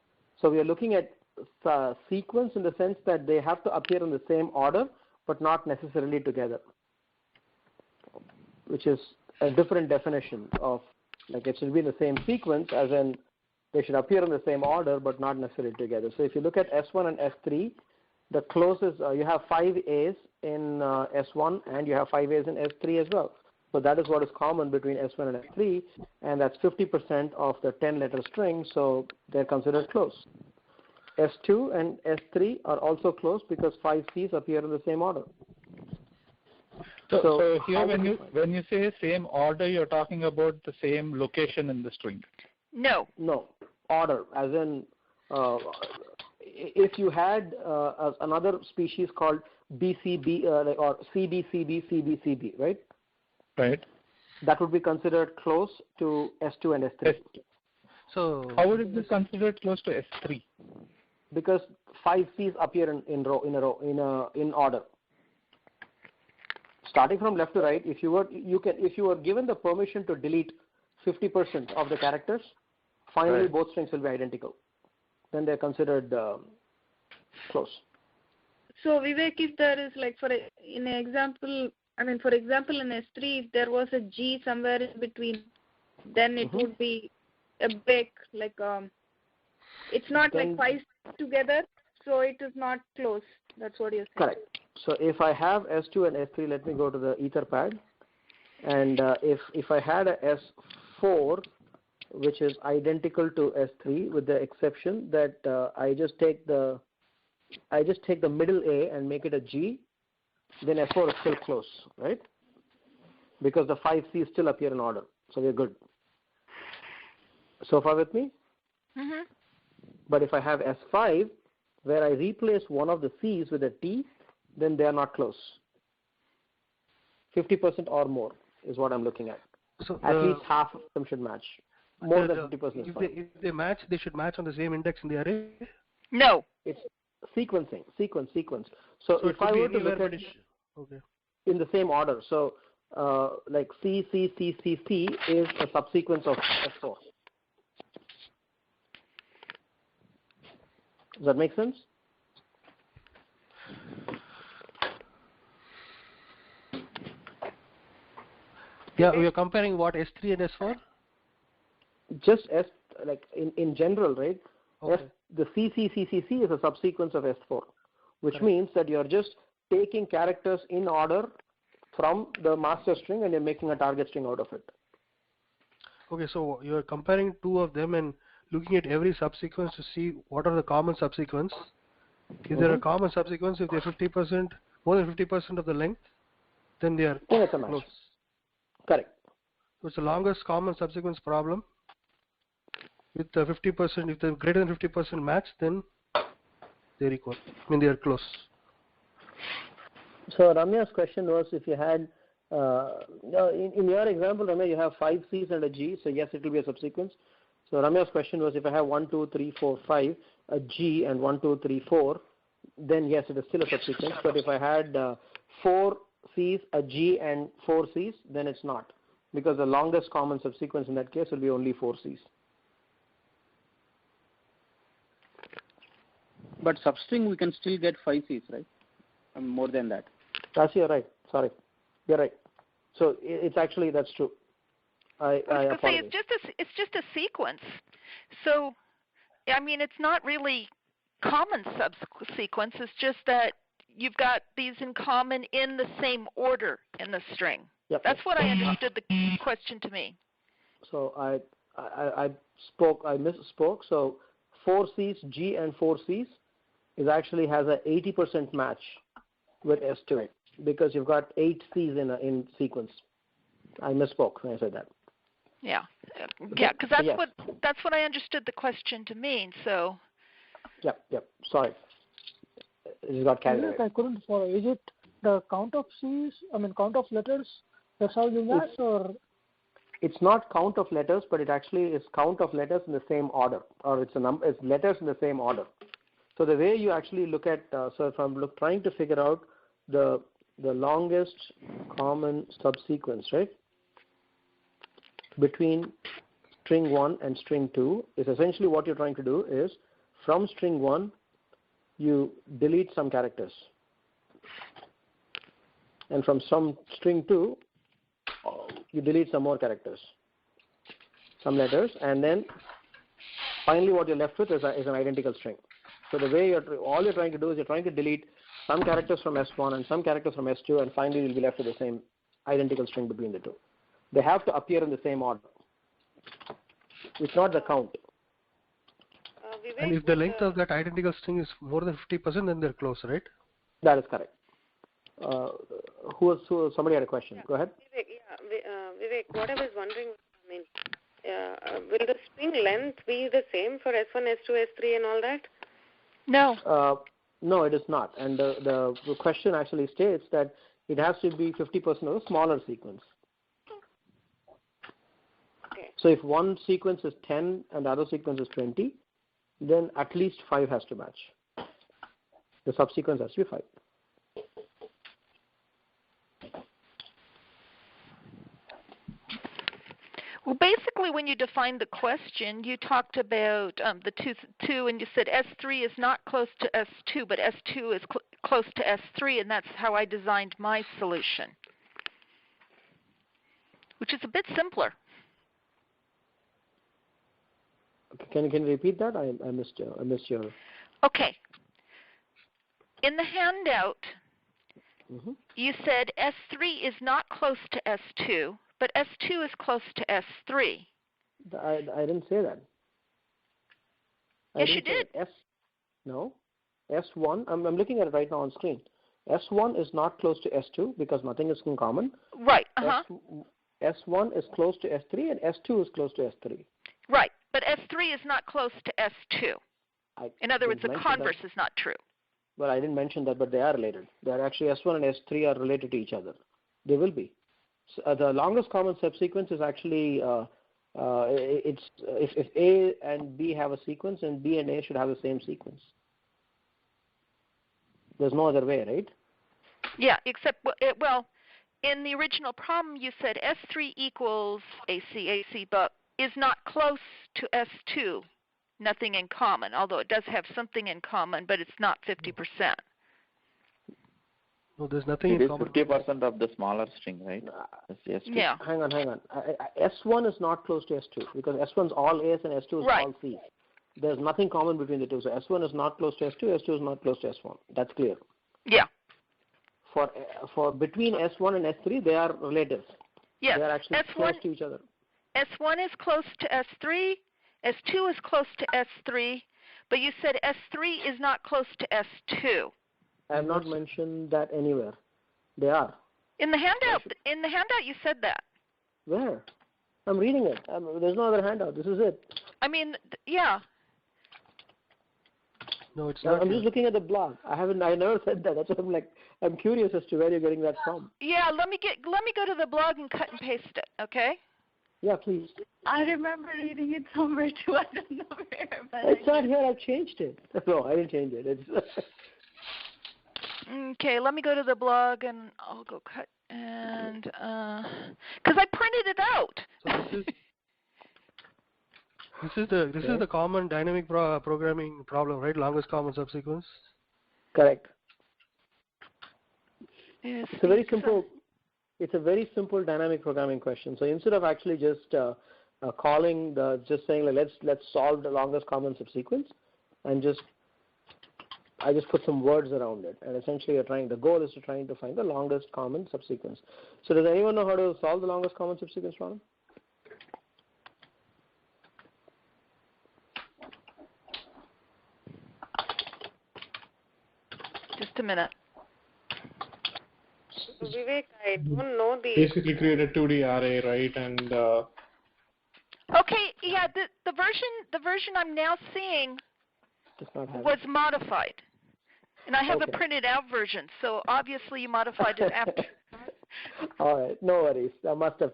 So we are looking at sequence in the sense that they have to appear in the same order, but not necessarily together, which is a different definition of, like, it should be in the same sequence, as in they should appear in the same order, but not necessarily together. So if you look at S1 and S3, the closest, you have 5 A's in S1 and you have 5 A's in S3 as well. So that is what is common between S1 and S3, and that's 50% of the 10-letter string, so they're considered close. S2 and S3 are also close because 5 C's appear in the same order. So here when you say same order, you're talking about the same location in the string. No. No, order, as in if you had another species called BCB or CBCB, right? Right. That would be considered close to S2 and S3. So how would it be considered close to S3? Because 5 C's appear in order. Starting from left to right, if you were given the permission to delete 50% of the characters, finally right. both strings will be identical. Then they're considered close. So Vivek, if there is like for example in S3, if there was a G somewhere in between, then it would be a break, like it's not then, like 5 together, so it is not close. That's what you're saying. Correct. So if I have S2 and S3, let me go to the Etherpad, and if I had a S4, which is identical to S3, with the exception that I just take the middle A and make it a G, then S4 is still close, right? Because the 5 C's still appear in order, so we're good. So far with me? Mm-hmm. But if I have S5, where I replace one of the C's with a T, then they are not close. 50% or more is what I'm looking at. So at least half of them should match. More than 50% is fine. If they match, they should match on the same index in the array? No. It's sequencing, sequence. So if I were to look at in the same order, so like C is a subsequence of S4. Does that make sense? Yeah, we are comparing what, S3 and S4? Just S, like in general, right? Okay. The CCCCC is a subsequence of S4, which means that you're just taking characters in order from the master string and you're making a target string out of it. Okay, so you're comparing two of them and looking at every subsequence to see what are the common subsequence. If there are common subsequence, if they're 50%, more than 50% of the length, then they are it's a match. Close. Correct. So it's the longest common subsequence problem. With the 50%, if they're greater than 50% match, then they're equal. I mean, they are close. So Ramya's question was if you had, in your example, Ramya, you have 5 C's and a G, so yes, it will be a subsequence. So Ramya's question was if I have 1, 2, 3, 4, 5, a G and 1, 2, 3, 4, then yes, it is still a subsequence. But if I had 4 C's, a G and 4 C's, then it's not. Because the longest common subsequence in that case will be only 4 C's. But substring we can still get 5 C's, right? More than that. That's you're right. Sorry, you're right. So it's actually that's true. I say it's just a sequence. So I mean, it's not really common subsequence. It's just that you've got these in common in the same order in the string. Yep. That's what I understood the question to me. So I misspoke. So 4 C's, G and 4 C's is actually has a 80% match with S2 because you've got 8 C's in sequence. I misspoke when I said that. Yeah, yeah, because that's what I understood the question to mean. So. Yep. Sorry, it got carried away. I couldn't follow. Is it the count of C's? I mean, count of letters? That's how you match, or? It's not count of letters, but it actually is count of letters in the same order, or it's letters in the same order. So the way you actually look at, so if I'm trying to figure out the longest common subsequence, right, between string 1 and string 2, is essentially what you're trying to do is from string 1, you delete some characters, and from some string 2, you delete some more characters, some letters, and then finally what you're left with is an identical string. So the way all you're trying to do is you're trying to delete some characters from S1 and some characters from S2, and finally you'll be left with the same identical string between the two. They have to appear in the same order. It's not the count. And if the length of that identical string is more than 50%, then they're close, right? That is correct. Somebody had a question. Yeah. Go ahead. Vivek, what I was wondering, will the string length be the same for S1, S2, S3 and all that? No. No, it is not. And the question actually states that it has to be 50% of a smaller sequence. Okay. So if one sequence is 10 and the other sequence is 20, then at least 5 has to match. The subsequence has to be 5. Well, basically, when you defined the question, you talked about the two, and you said S3 is not close to S2, but S2 is close to S3, and that's how I designed my solution, which is a bit simpler. Can you repeat that? I missed your. Okay. In the handout, you said S3 is not close to S2, but S2 is close to S3. I didn't say that. Yes, you did. No. S1, I'm looking at it right now on screen. S1 is not close to S2 because nothing is in common. Right, S1 is close to S3 and S2 is close to S3. Right, but S3 is not close to S2. In other words, the converse is not true. Well, I didn't mention that, but they are related. They are actually S1 and S3 are related to each other. They will be. So, the longest common subsequence is actually it's if A and B have a sequence, and B and A should have the same sequence. There's no other way, right? Yeah, except in the original problem you said S3 equals AC, but is not close to S2. Nothing in common, although it does have something in common, but it's not 50%. No, there's nothing in common. It is 50% of the smaller string, right? S2. Yeah. Hang on. S1 is not close to S2 because S1 is all A's and S2 is all C's. There's nothing common between the two. So S1 is not close to S2, S2 is not close to S1. That's clear. Yeah. For between S1 and S3, they are relatives. Yes. They are actually close to each other. S1 is close to S3, S2 is close to S3, but you said S3 is not close to S2. I have not mentioned that anywhere. They are. In the handout, you said that. Where? I'm reading it. There's no other handout. This is it. I mean, yeah. No, it's not. I'm just looking at the blog. I never said that. That's what I'm curious as to where you're getting that from. Yeah, let me go to the blog and cut and paste it, okay? Yeah, please. I remember reading it somewhere too. I don't know where. But it's not here. I've changed it. No, I didn't change it. It's okay, let me go to the blog and I'll go cut and because I printed it out. So this is the common dynamic programming problem, right? Longest common subsequence. Correct. It's a very simple dynamic programming question. So instead of actually just just saying let's solve the longest common subsequence, and just I just put some words around it, and essentially the goal is trying to find the longest common subsequence. So does anyone know how to solve the longest common subsequence problem? Just a minute. So Vivek, I don't know the... Basically create a 2D array, right? And Okay, yeah, the version I'm now seeing was modified. And I have a printed out version, so obviously you modified it after. All right, no worries. I must have.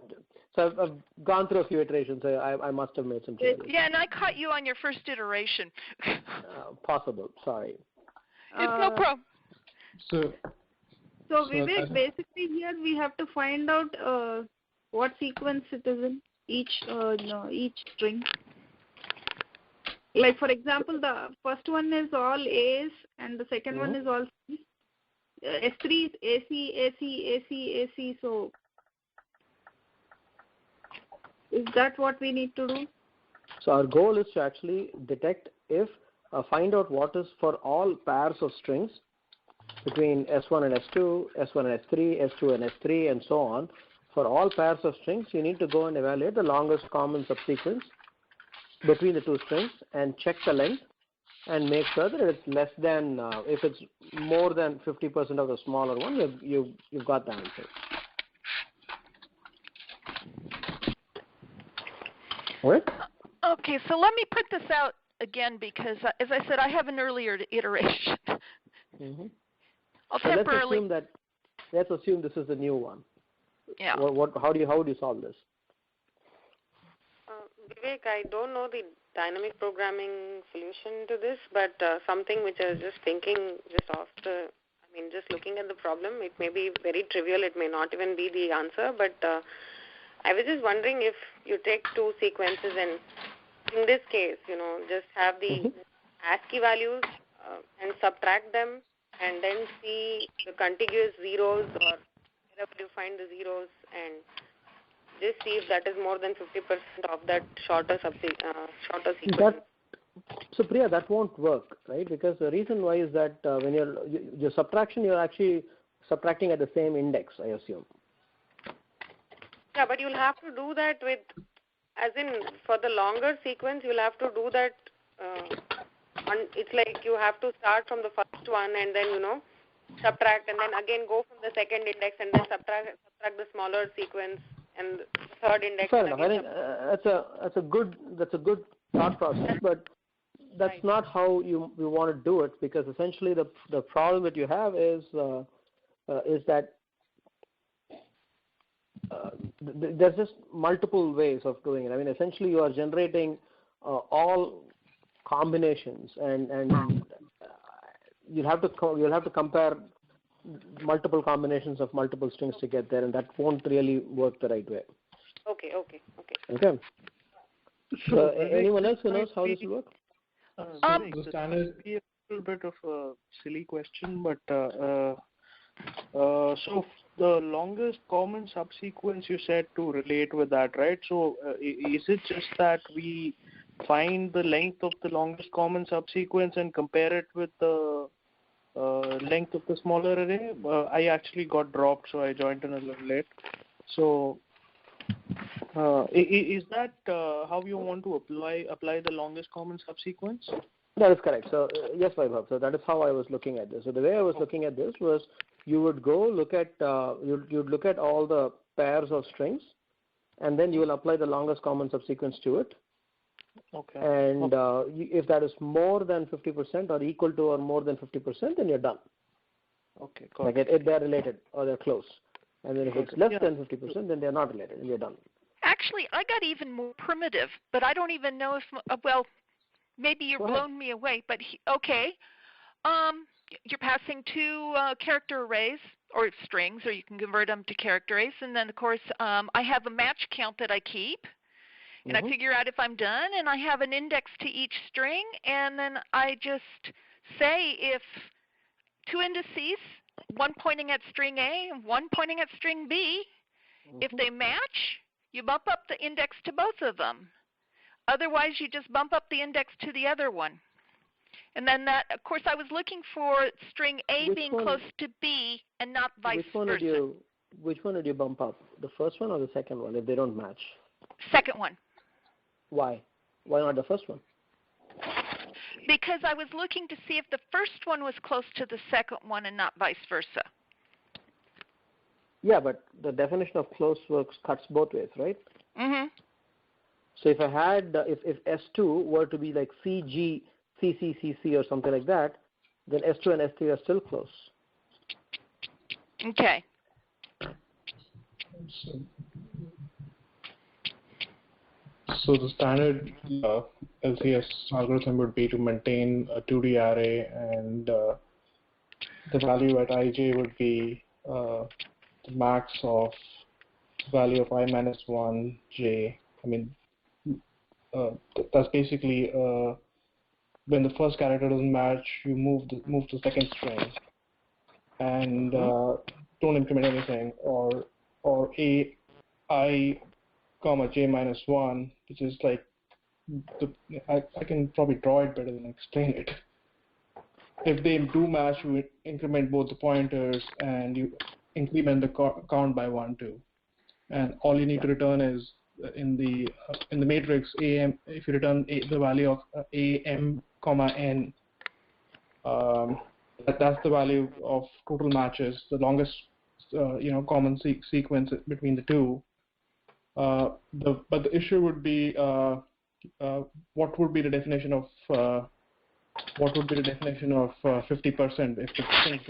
So I've gone through a few iterations. So I must have made some changes. Yeah, and I caught you on your first iteration. Possible. Sorry. It's no problem. So Vivek, basically here we have to find out what sequence it is in each string. Like for example, the first one is all A's and the second one is all C's. S3 is AC, AC, AC, AC. So is that what we need to do? So our goal is to actually detect find out what is for all pairs of strings between S1 and S2, S1 and S3, S2 and S3, and so on. For all pairs of strings, you need to go and evaluate the longest common subsequence between the two strings and check the length and make sure that it's less than, if it's more than 50% of the smaller one, you've got the answer. All right? Okay, so let me put this out again because, as I said, I have an earlier iteration. I'll so temporarily... let's assume this is the new one. Yeah. How do you solve this? Vivek, I don't know the dynamic programming solution to this, but something which I was just thinking just looking at the problem, it may be very trivial, it may not even be the answer, but I was just wondering if you take two sequences and in this case, just have the ASCII values and subtract them and then see the contiguous zeros or wherever you find the zeros and just see if that is more than 50% of that shorter sequence. So Priya, that won't work, right? Because the reason why is that when your subtraction, you're actually subtracting at the same index, I assume. Yeah, but you'll have to do that for the longer sequence, you'll have to do that. It's like you have to start from the first one and then subtract and then again go from the second index and then subtract the smaller sequence and the third index. Fair enough. I think that's a good thought process, but that's not how you want to do it, because essentially the problem that you have is that there's just multiple ways of doing it. I mean, essentially you are generating all combinations, and you'll have to compare multiple combinations of multiple strings to get there, and that won't really work the right way. Okay. So anyone else who knows how this will work? This can be a little bit of a silly question, but so the longest common subsequence you said to relate with that, right? So is it just that we find the length of the longest common subsequence and compare it with the length of the smaller array? I actually got dropped, so I joined in a little late. So is that how you want to apply the longest common subsequence? That is correct. So yes, Vaibhav. So that is how I was looking at this. So the way I was looking at this was you would go look at you'd look at all the pairs of strings, and then you will apply the longest common subsequence to it. Okay. And if that is more than 50% or equal to or more than 50%, then you're done. Okay. Got like it. They're related or they're close. And then if it's less than 50%, then they're not related, and you're done. Actually, I got even more primitive, but I don't even know if maybe you're blown me away. But you're passing two character arrays or strings, or you can convert them to character arrays, and then of course I have a match count that I keep. And I figure out if I'm done, and I have an index to each string, and then I just say if two indices, one pointing at string A and one pointing at string B, if they match, you bump up the index to both of them. Otherwise, you just bump up the index to the other one. And then that, of course, I was looking for string A Which being one? close to B and not vice versa. Which one did you bump up? The first one or the second one, if they don't match? Second one. Why? Why not the first one? Because I was looking to see if the first one was close to the second one and not vice versa. Yeah, but the definition of close works cuts both ways, right? Mm-hmm. So if I had, if S2 were to be like CG, CC, or something like that, then S2 and S3 are still close. Okay. So the standard LCS algorithm would be to maintain a 2D array, and the value at ij would be the max of value of I minus 1 j. I mean, that's basically when the first character doesn't match, you move the second string, and don't increment anything, or a I comma j minus 1, which is like I can probably draw it better than explain it. If they do match, you increment both the pointers and you increment the count by 1, 2, and all you need to return is in the matrix am. If you return the value of am comma n, that's the value of total matches, the longest common sequence between the two. But the issue would be what would be the definition of 50% if the strings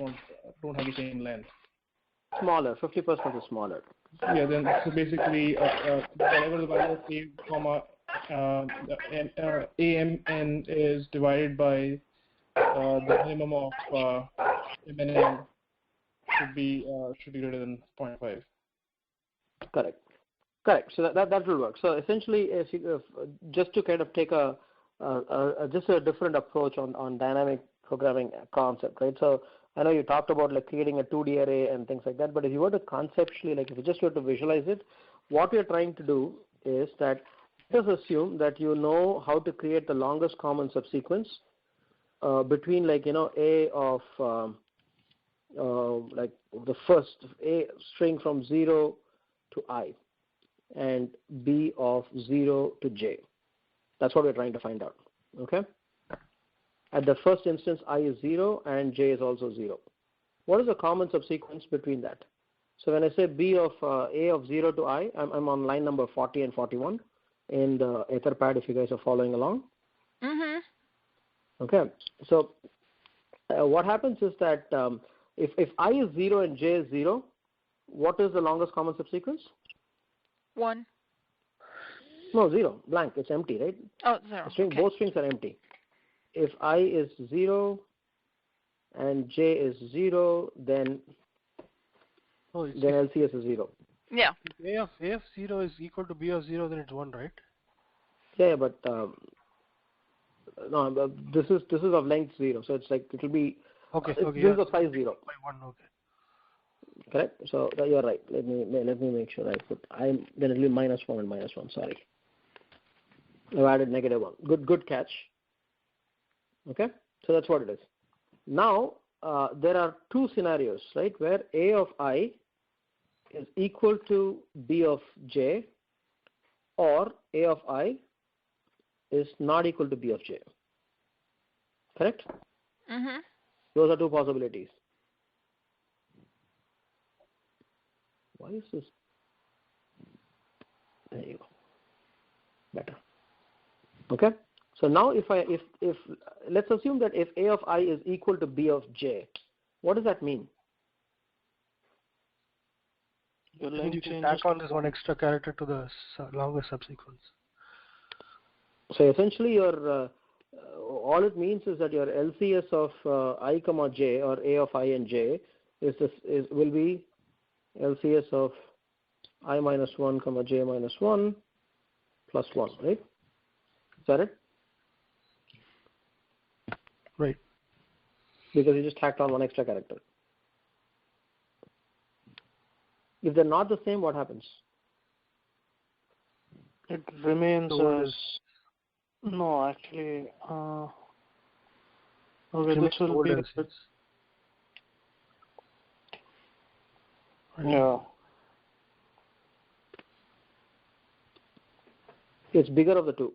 don't have the same length? Smaller, 50% is smaller. Yeah, then so basically whatever the value of a comma amn is divided by the minimum of mn should be greater than 0.5. Correct. So that will work. So essentially, if just to kind of take just a different approach on dynamic programming concept, right? So I know you talked about like creating a 2D array and things like that, but if you were to conceptually, like if you just were to visualize it, what we are trying to do is that let us assume that you know how to create the longest common subsequence between like a of like the first a string from 0 to I and b of 0 to j. That's what we're trying to find out. Okay. At the first instance, I is 0 and j is also 0. What is the common subsequence between that? So when I say b of a of 0 to I, I'm on line number 40 and 41 in the Etherpad if you guys are following along. Mm-hmm. Okay. So what happens is that if I is 0 and j is 0, what is the longest common subsequence? 1. No, 0. Blank. It's empty, right? Oh, 0. Okay. Both strings are empty. If I is 0 and j is 0, then LCS is 0. Yeah. If A of 0 is equal to B of 0, then it's 1, right? Yeah, but no, this is of length 0, so it's like it will be. Okay. This is of size 0. By 1, okay. Correct. So you're right. Let me make sure I put then it will be -1 and -1. Sorry, I've added -1. Good catch. Okay, so that's what it is. Now there are two scenarios, right, where a of I is equal to b of j, or a of I is not equal to b of j. Correct? Mm-hmm. Those are two possibilities. Why is this? There you go. Better. Okay. So now if let's assume that if a of I is equal to b of j, what does that mean? You can tack on this one extra character to the longer subsequence. So essentially, your all it means is that your LCS of I comma j, or a of I and j, will be LCS of I minus 1 comma j minus 1 plus 1, right? Is that it? Right. Because you just tacked on one extra character. If they're not the same, what happens? It remains as... No, actually... Okay, this will old be LCS. yeah. It's bigger of the two.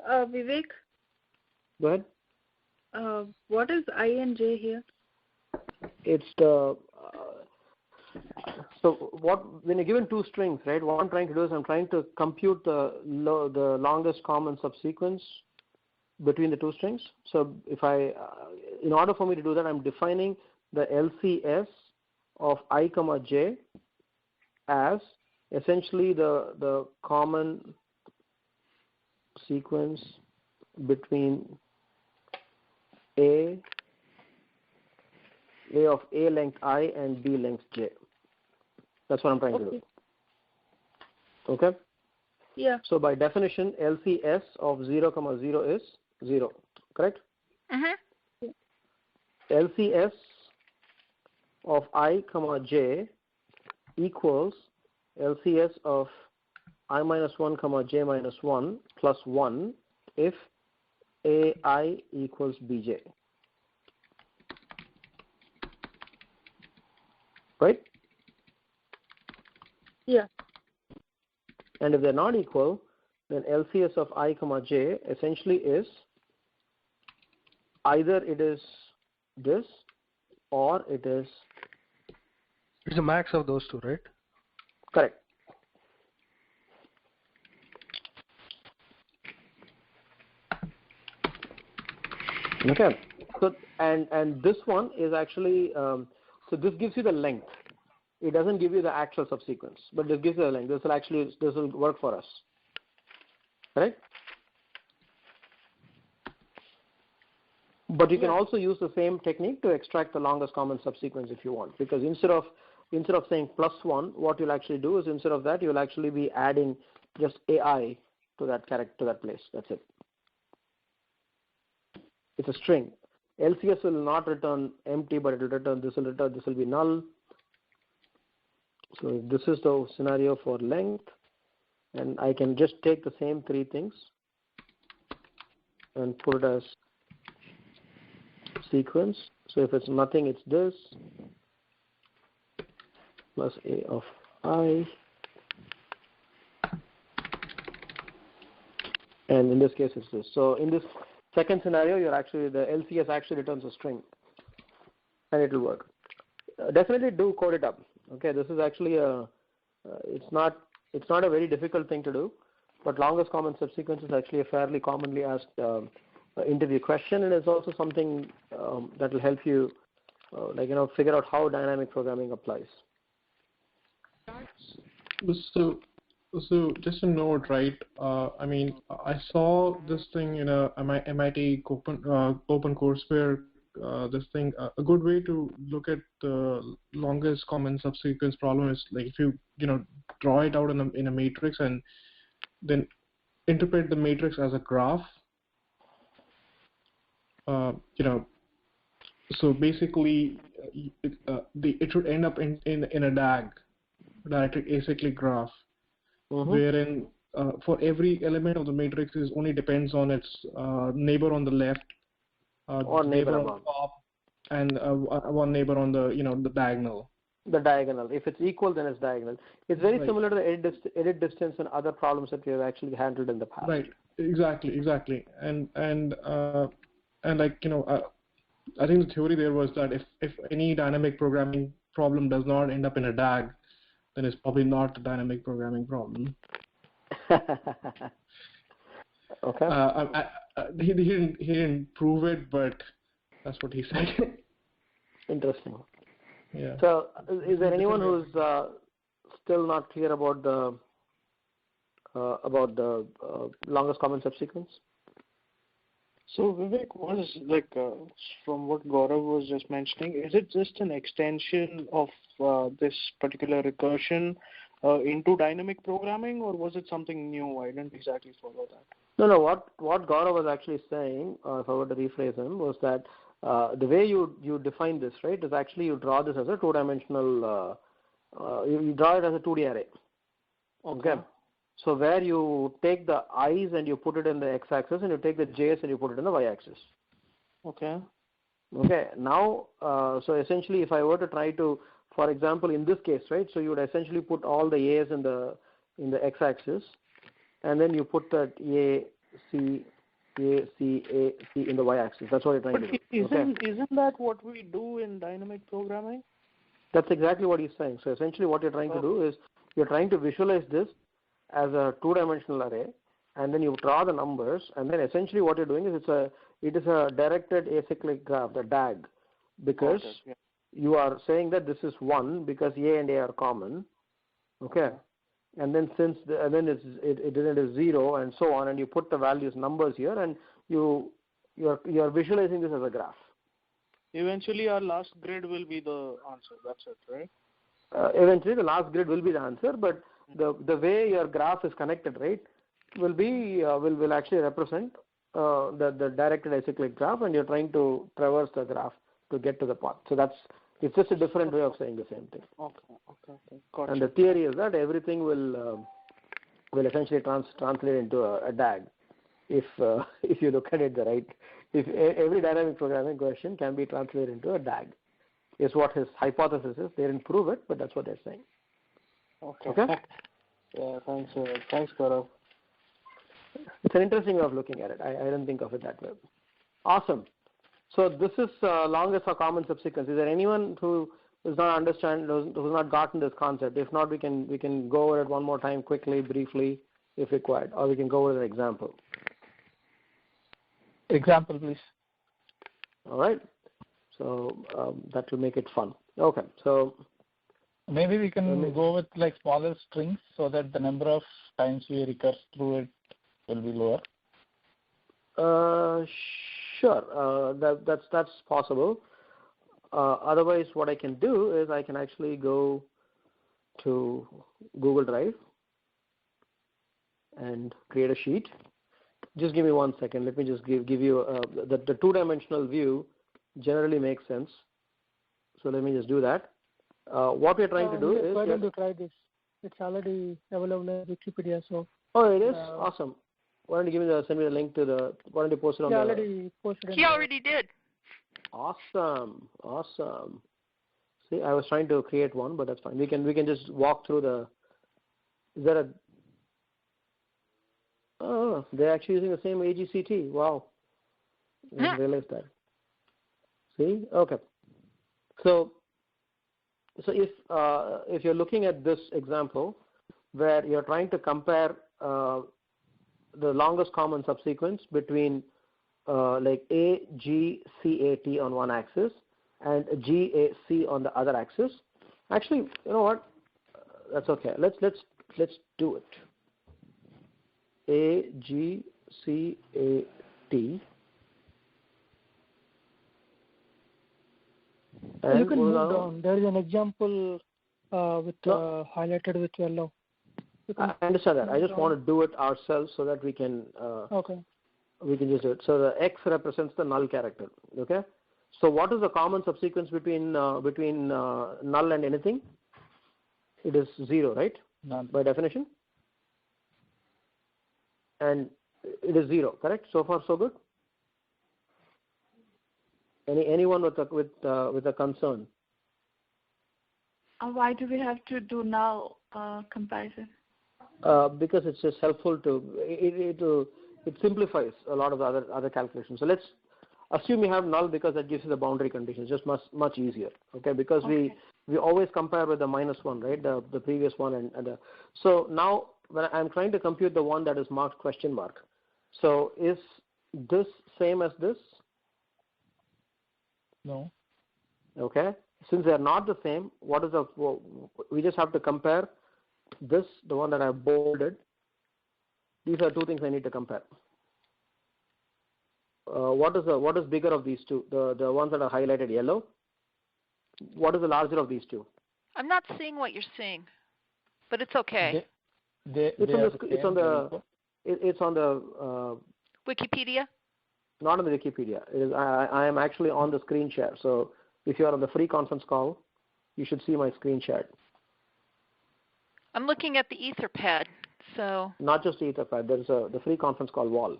Vivek, Go ahead. what is I and J here? It's the so what when you're given two strings, right? What I'm trying to do is I'm trying to compute the longest common subsequence between the two strings. So if I, in order for me to do that, I'm defining the LCS of I comma j as essentially the common sequence between A of A length I and B length j. That's what I'm trying to do. Okay? Yeah. So by definition, LCS of 0, 0 is 0, correct? Mm-hmm. LCS of I, j equals LCS of I minus 1, j minus 1 plus 1 if AI equals BJ. Right? Yeah. And if they're not equal, then LCS of I, j essentially is either it is this or it is... It's a max of those two, right? Correct. Okay. So and this one is actually so this gives you the length. It doesn't give you the actual subsequence, but this gives you the length. This will work for us. Right? But you can also use the same technique to extract the longest common subsequence if you want, because instead of saying +1, what you'll actually do is instead of that you'll actually be adding just AI to that character, to that place. That's it. It's a string. LCS will not return empty, but it will return this will be null. So this is the scenario for length, and I can just take the same three things and put it as sequence. So if it's nothing, it's this plus A of I, and in this case it's this. So in this second scenario, the LCS actually returns a string, and it will work. Definitely do code it up. Okay, this is actually it's not a very difficult thing to do, but longest common subsequence is actually a fairly commonly asked interview question, and it's also something that will help you figure out how dynamic programming applies. So just a note, right? I mean, I saw this thing in a MIT OpenCourseware. This thing, a good way to look at the longest common subsequence problem is like if you draw it out in a matrix and then interpret the matrix as a graph. So basically, it should end up in a DAG, directed acyclic graph, wherein for every element of the matrix is only depends on its neighbor on the left, or neighbor on the top, and one neighbor on the the diagonal. The diagonal. If it's equal, then it's diagonal. It's very similar to the edit distance and other problems that we have actually handled in the past. Right. Exactly. And like I think the theory there was that if any dynamic programming problem does not end up in a DAG, then it's probably not a dynamic programming problem. Okay. He didn't prove it, but that's what he said. Interesting. Yeah. So, is there anyone who's still not clear about the longest common subsequence? So Vivek, what is from what Gaurav was just mentioning? Is it just an extension of this particular recursion into dynamic programming, or was it something new? I didn't exactly follow that. No. What Gaurav was actually saying, if I were to rephrase him, was that the way you define this, right, is actually you draw this as a two-dimensional. You draw it as a 2D array. Okay. So where you take the i's and you put it in the x-axis, and you take the j's and you put it in the y-axis. Okay. Okay. Now, so essentially, if I were to try to, for example, in this case, right? So you would essentially put all the a's in the x-axis, and then you put that A, C, A, C in the y-axis. That's what you're trying to do. Isn't that what we do in dynamic programming? That's exactly what he's saying. So essentially, what you're trying to do is you're trying to visualize this as a two-dimensional array, and then you draw the numbers, and then essentially what you're doing is it is a directed acyclic graph, the DAG, because you are saying that this is 1 because A and A are common, okay, and then since it is 0 and so on, and you put the values numbers here, and you're visualizing this as a graph. Eventually, our last grid will be the answer. That's it, right? Eventually, the last grid will be the answer, but the way your graph is connected, right, will actually represent the directed acyclic graph, and you're trying to traverse the graph to get to the path. So it's just a different way of saying the same thing. Okay. Gotcha. And the theory is that everything will essentially translate into a DAG if you look at it the right. If every dynamic programming question can be translated into a DAG, is what his hypothesis is. They didn't prove it, but that's what they're saying. Okay. Yeah. Thanks, Gaurav. It's an interesting way of looking at it. I didn't think of it that way. Awesome. So this is longest or common subsequence. Is there anyone who does not understand, who's not gotten this concept? If not, we can go over it one more time quickly, briefly, if required, or we can go over an example. Example, please. All right. So that will make it fun. Okay. So maybe we can go with like smaller strings so that the number of times we recurse through it will be lower. Sure. That's possible. Otherwise, what I can do is I can actually go to Google Drive and create a sheet. Just give me 1 second. Let me just give you the two-dimensional view generally makes sense. So let me just do that. What we're trying to do is... Why don't you try this? It's already available in Wikipedia. So. Oh, it is? Awesome. Why don't you send me the link to the... Why don't you post it on already posted it. He already did. Awesome. See, I was trying to create one, but that's fine. We can just walk through the... Is there a... Oh, they're actually using the same AGCT. Wow. I didn't realize that. See? Okay. So if you're looking at this example where you're trying to compare the longest common subsequence between like A, G, C, A, T on one axis and G, A, C on the other axis. Actually, you know what? That's okay. Let's do it. A, G, C, A, T. And you can move down. There is an example highlighted with yellow. I understand that. I just want to do it ourselves so that we can we can just do it. So the X represents the null character. Okay. So what is the common subsequence between null and anything? It is 0, right? None. By definition. And it is 0, correct? So far, so good. Anyone with a concern? Why do we have to do null comparison? Because it's just helpful to it simplifies a lot of the other calculations. So let's assume you have null because that gives you the boundary conditions, just much easier. Okay, because we always compare with the -1, right? The previous one and so now when I'm trying to compute the one that is marked question mark. So is this same as this? No. Okay. Since they are not the same, what is we just have to compare this, the one that I bolded. These are two things I need to compare. What is bigger of these two? The ones that are highlighted yellow. What is the larger of these two? I'm not seeing what you're seeing, but it's okay. It's on the Wikipedia? Not on the Wikipedia. It is, I am actually on the screen share. So if you are on the free conference call, you should see my screen share. I'm looking at the Etherpad. So. Not just the Etherpad. There's the free conference call wall.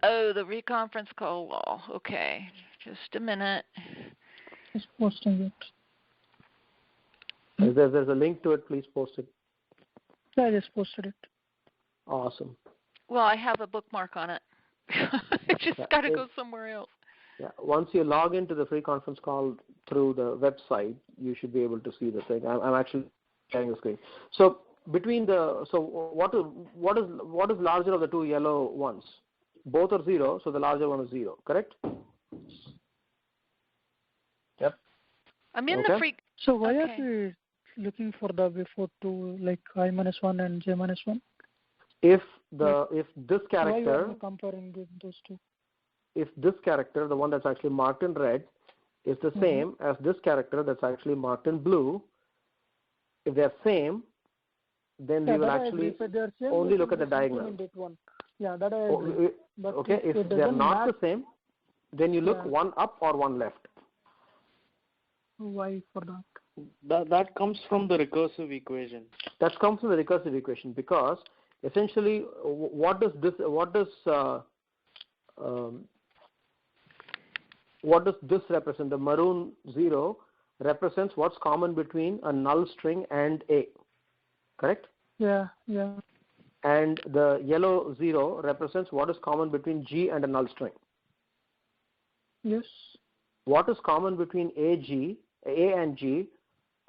Oh, the reconference call wall. Okay, just a minute. Just posting If there's a link to it, please post it. it. I just posted it. Awesome. Well, I have a bookmark on it. I just got to go somewhere else. Yeah. Once you log into the free conference call through the website, you should be able to see the thing. I'm actually sharing the screen. So what is larger of the two yellow ones? Both are 0, so the larger one is 0. Correct? Yep. I'm in the free. So why are we looking for the before two, like I-1 and J-1? Why If this are character, we comparing those two? if this character, the one that's actually marked in red, is the same as this character that's actually marked in blue, if they're same, then we will actually only look at the diagonal. Yeah, that I agree. But okay, if they're not the same, then you look one up or one left. Why for that? That comes from the recursive equation. That comes from the recursive equation because essentially, what does this represent? The maroon 0 represents what's common between a null string and A. Correct? Yeah. And the yellow 0 represents what is common between G and a null string. Yes. What is common between A and G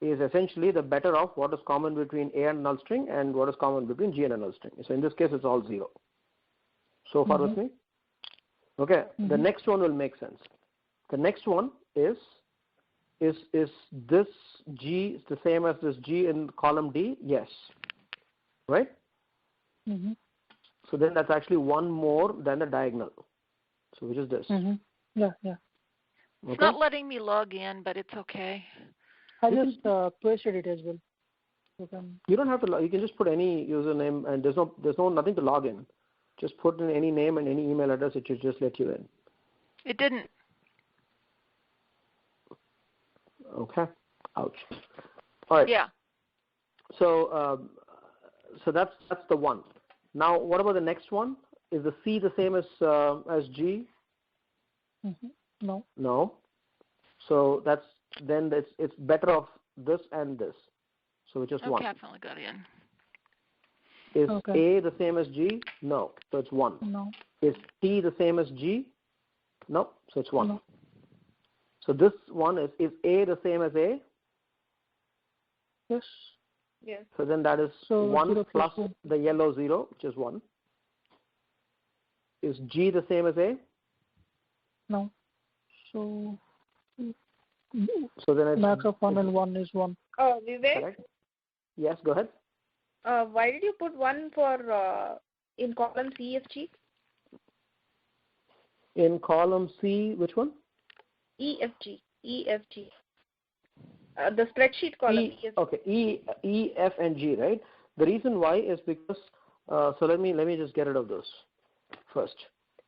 is essentially the better of what is common between A and null string and what is common between G and a null string. So in this case, it's all 0. So far with me? Okay. The next one will make sense. The next one is this G the same as this G in column D? Yes. Right? So then that's actually one more than the diagonal. So which is this? Yeah. It's not letting me log in, but it's okay. I just pasted it as well. You don't have to. You can just put any username, and there's nothing to log in. Just put in any name and any email address. It should just let you in. It didn't. Okay. Ouch. All right. Yeah. So that's the one. Now, what about the next one? Is the C the same as G? No. No. So it's better of this and this. So which is 1. Okay, I finally got in. Is A the same as G? No. So it's 1. No. Is T the same as G? No. So it's 1. No. So this one is A the same as A? Yes. Yes. So then that is 1 plus the yellow 0, which is 1. Is G the same as A? No. So then it's max of 1 and 1 is 1. Vivek? Correct. Yes, go ahead. Why did you put 1 for in column CFG? In column C, which one? EFG. The spreadsheet column. Okay, E, F, and G, right? The reason why is because, so let me just get rid of this first.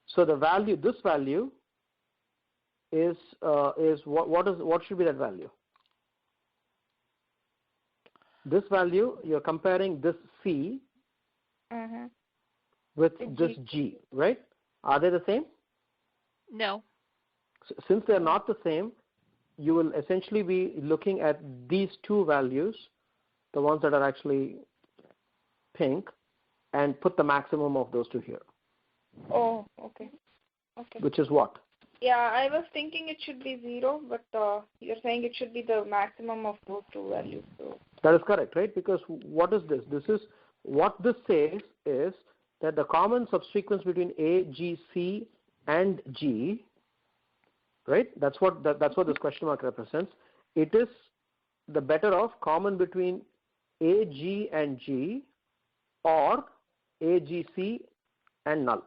So the value, this value is what should be that value? This value, you're comparing this C with this G, right? Are they the same? No. So, since they're not the same, you will essentially be looking at these two values, the ones that are actually pink, and put the maximum of those two here. Oh, okay. Which is what? Yeah, I was thinking it should be 0, but you're saying it should be the maximum of those two values. So. That is correct, right? Because what is this? This is what this says is that the common subsequence between A, G, C, and G, right? That's what this question mark represents. It is the better of common between A, G, and G, or A, G, C, and null.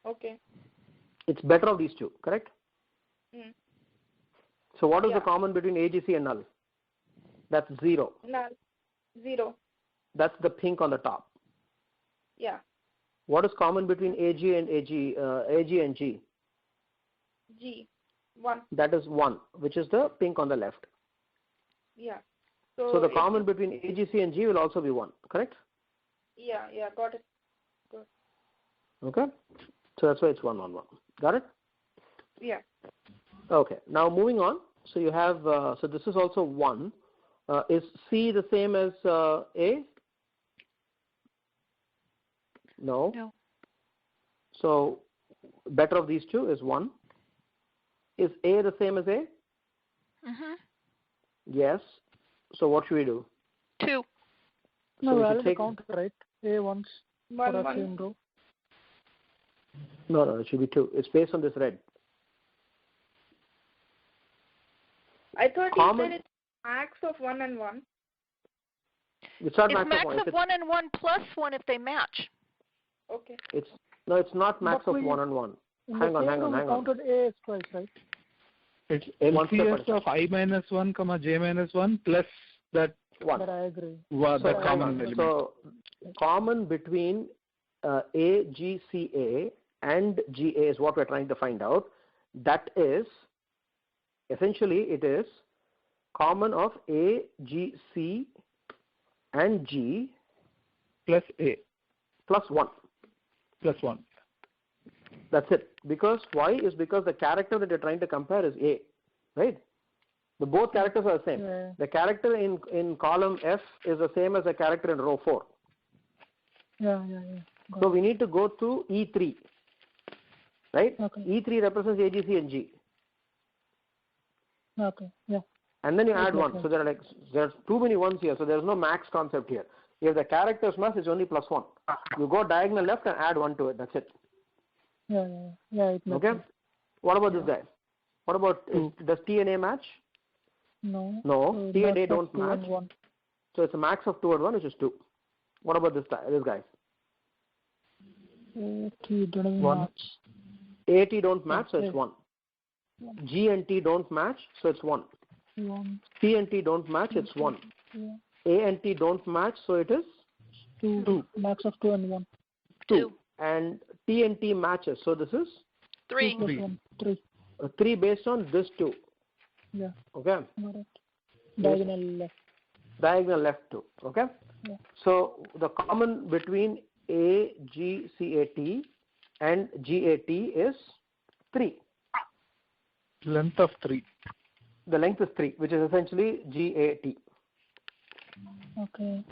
Okay. It's better of these two, correct? So what is the common between A, G, C, and null? That's 0. Null. 0. That's the pink on the top. Yeah. What is common between AG and AG and G? G. 1. That is 1, which is the pink on the left. Yeah. So the common between AGC and G will also be 1, correct? Yeah, got it. Good. Okay, so that's why it's 1, 1, 1. Got it? Yeah. Okay, now moving on. So you have, so this is also 1. Is C the same as A? No. No. So better of these two is 1. Is A the same as A? Mhm. Yes. So what should we do? 2. No, we we should already take- counted, right? A once for 1, a 1. same row. No, it should be 2. It's based on this red. I thought Common- you said it's max of 1 and 1. It's not It's max, max of 1. of 1 and 1 plus 1 if they match. Okay. It's not max But of we- 1 and 1. In Hang the on, same hang row, on, we hang on. counted A twice, right? It's One step LCS at a of I minus 1, comma j minus 1 plus that 1. But I agree. that common element. So common between A, G, C, A and G, A is what we're trying to find out. That is, essentially it is common of A, G, C and G plus A plus 1. plus 1. That's it. Because why? Is because the character that you're trying to compare is A, right? The both characters are the same. Yeah. The character in column F is the same as the character in row 4. Yeah. Got So it. we need to go to E3, right? Okay. E3 represents A, G, C, and G. Okay. Yeah. And then you add Okay, 1. okay. So there's too many ones here. So there's no max concept here. If the character's mass is only plus 1. You go diagonal left and add 1 to it. That's it. Yeah. It makes Okay? sense. What about this guy? What about, does T and A match? No. No. T and A don't 2 and match. 1. So it's a max of 2 and 1, which is 2. What about this guy? T don't One. match. A, T don't match, so it's Okay. 1. G and T don't match, so it's 1. 1. T and T don't match, it's 1. Yeah. A and T don't match, so it is 2. Max of 2 and 1. 2. And T and T matches, so this is 3. 2 plus 1. 3. 3 based on this 2. Yeah. Okay? Got it. Diagonal left. Diagonal left 2. Okay? Yeah. So the common between A, G, C, A, T and G, A, T is 3. Length of 3. The length is 3, which is essentially G, A, T. Okay.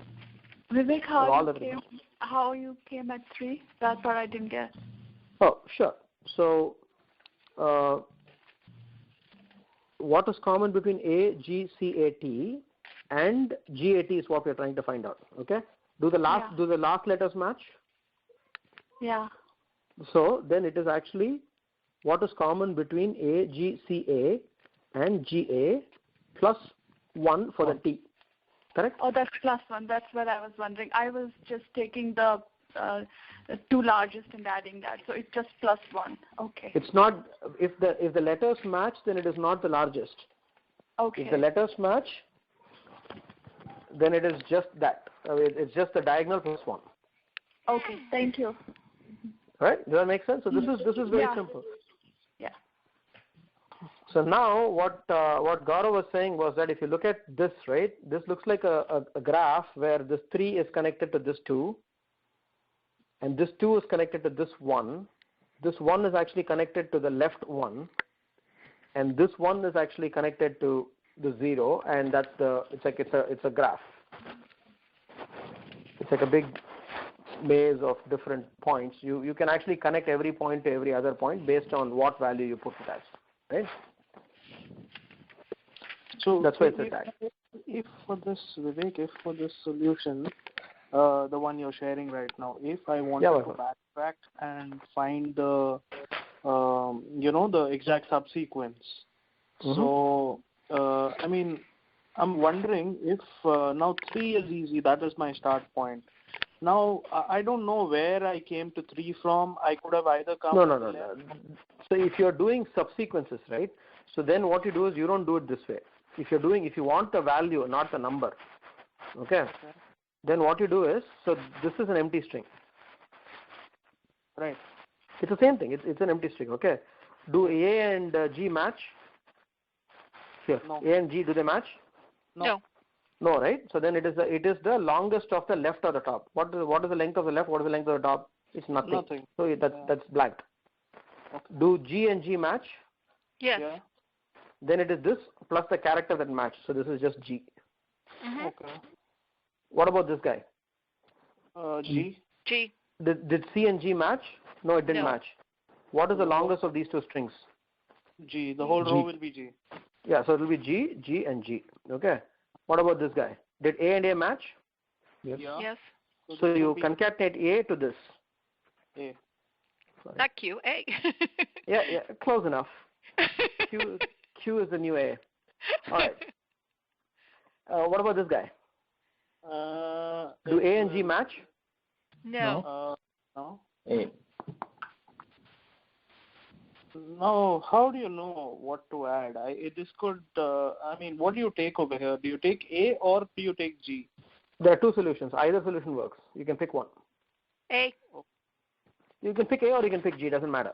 Vivek, All the how you came at 3? That part I didn't get. Oh, sure. So, what is common between A, G, C, A, T and G, A, T is what we are trying to find out. Okay? Do the last letters match? Yeah. So then it is actually what is common between A, G, C, A and G, A plus 1 for the T. Correct? Oh, that's plus 1. That's what I was wondering. I was just taking the 2 largest and adding that. So it's just plus 1. Okay. It's not, if the letters match, then it is not the largest. Okay. If the letters match, then it is just that. It's just the diagonal plus 1. Okay. Thank you. Right? Does that make sense? So this is very simple. Yeah. So now what Gaurav was saying was that if you look at this, right, this looks like a graph where this 3 is connected to this 2, and this 2 is connected to this 1. This 1 is actually connected to the left 1, and this 1 is actually connected to the 0, and that's it's a graph. It's like a big maze of different points. You can actually connect every point to every other point based on what value you put it as, right? So that's why it's a tag. If for this, Vivek, if for this solution, the one you're sharing right now, if I want to backtrack and find the, the exact subsequence. So, I mean, I'm wondering if now 3 is easy. That is my start point. Now, I don't know where I came to 3 from. I could have either come... No. So if you're doing subsequences, right, so then what you do is you don't do it this way. If you want the value, not the number, okay, then what you do is, so this is an empty string. Right. It's the same thing. It's an empty string, okay. Do A and G match? Here. No. A and G, do they match? No. No, right? So then it is the longest of the left or the top. What is the length of the left? What is the length of the top? It's nothing. Nothing. So that's blank. Okay. Do G and G match? Yes. Yeah. Then it is this plus the character that match. So this is just G. Okay. What about this guy? G. G. Did C and G match? No, it didn't match. What is the longest of these two strings? G. The whole row will be G. Yeah, so it will be G, G, and G. Okay. What about this guy? Did A and A match? Yes. Yeah. Yes. So you concatenate A to this. A. Not Q, A. Yeah, close enough. Q is the new A. All right. What about this guy? Do A and G match? No. No. A. No, how do you know what to add? This could, what do you take over here? Do you take A or do you take G? There are two solutions. Either solution works. You can pick one. A. You can pick A or you can pick G. Doesn't matter.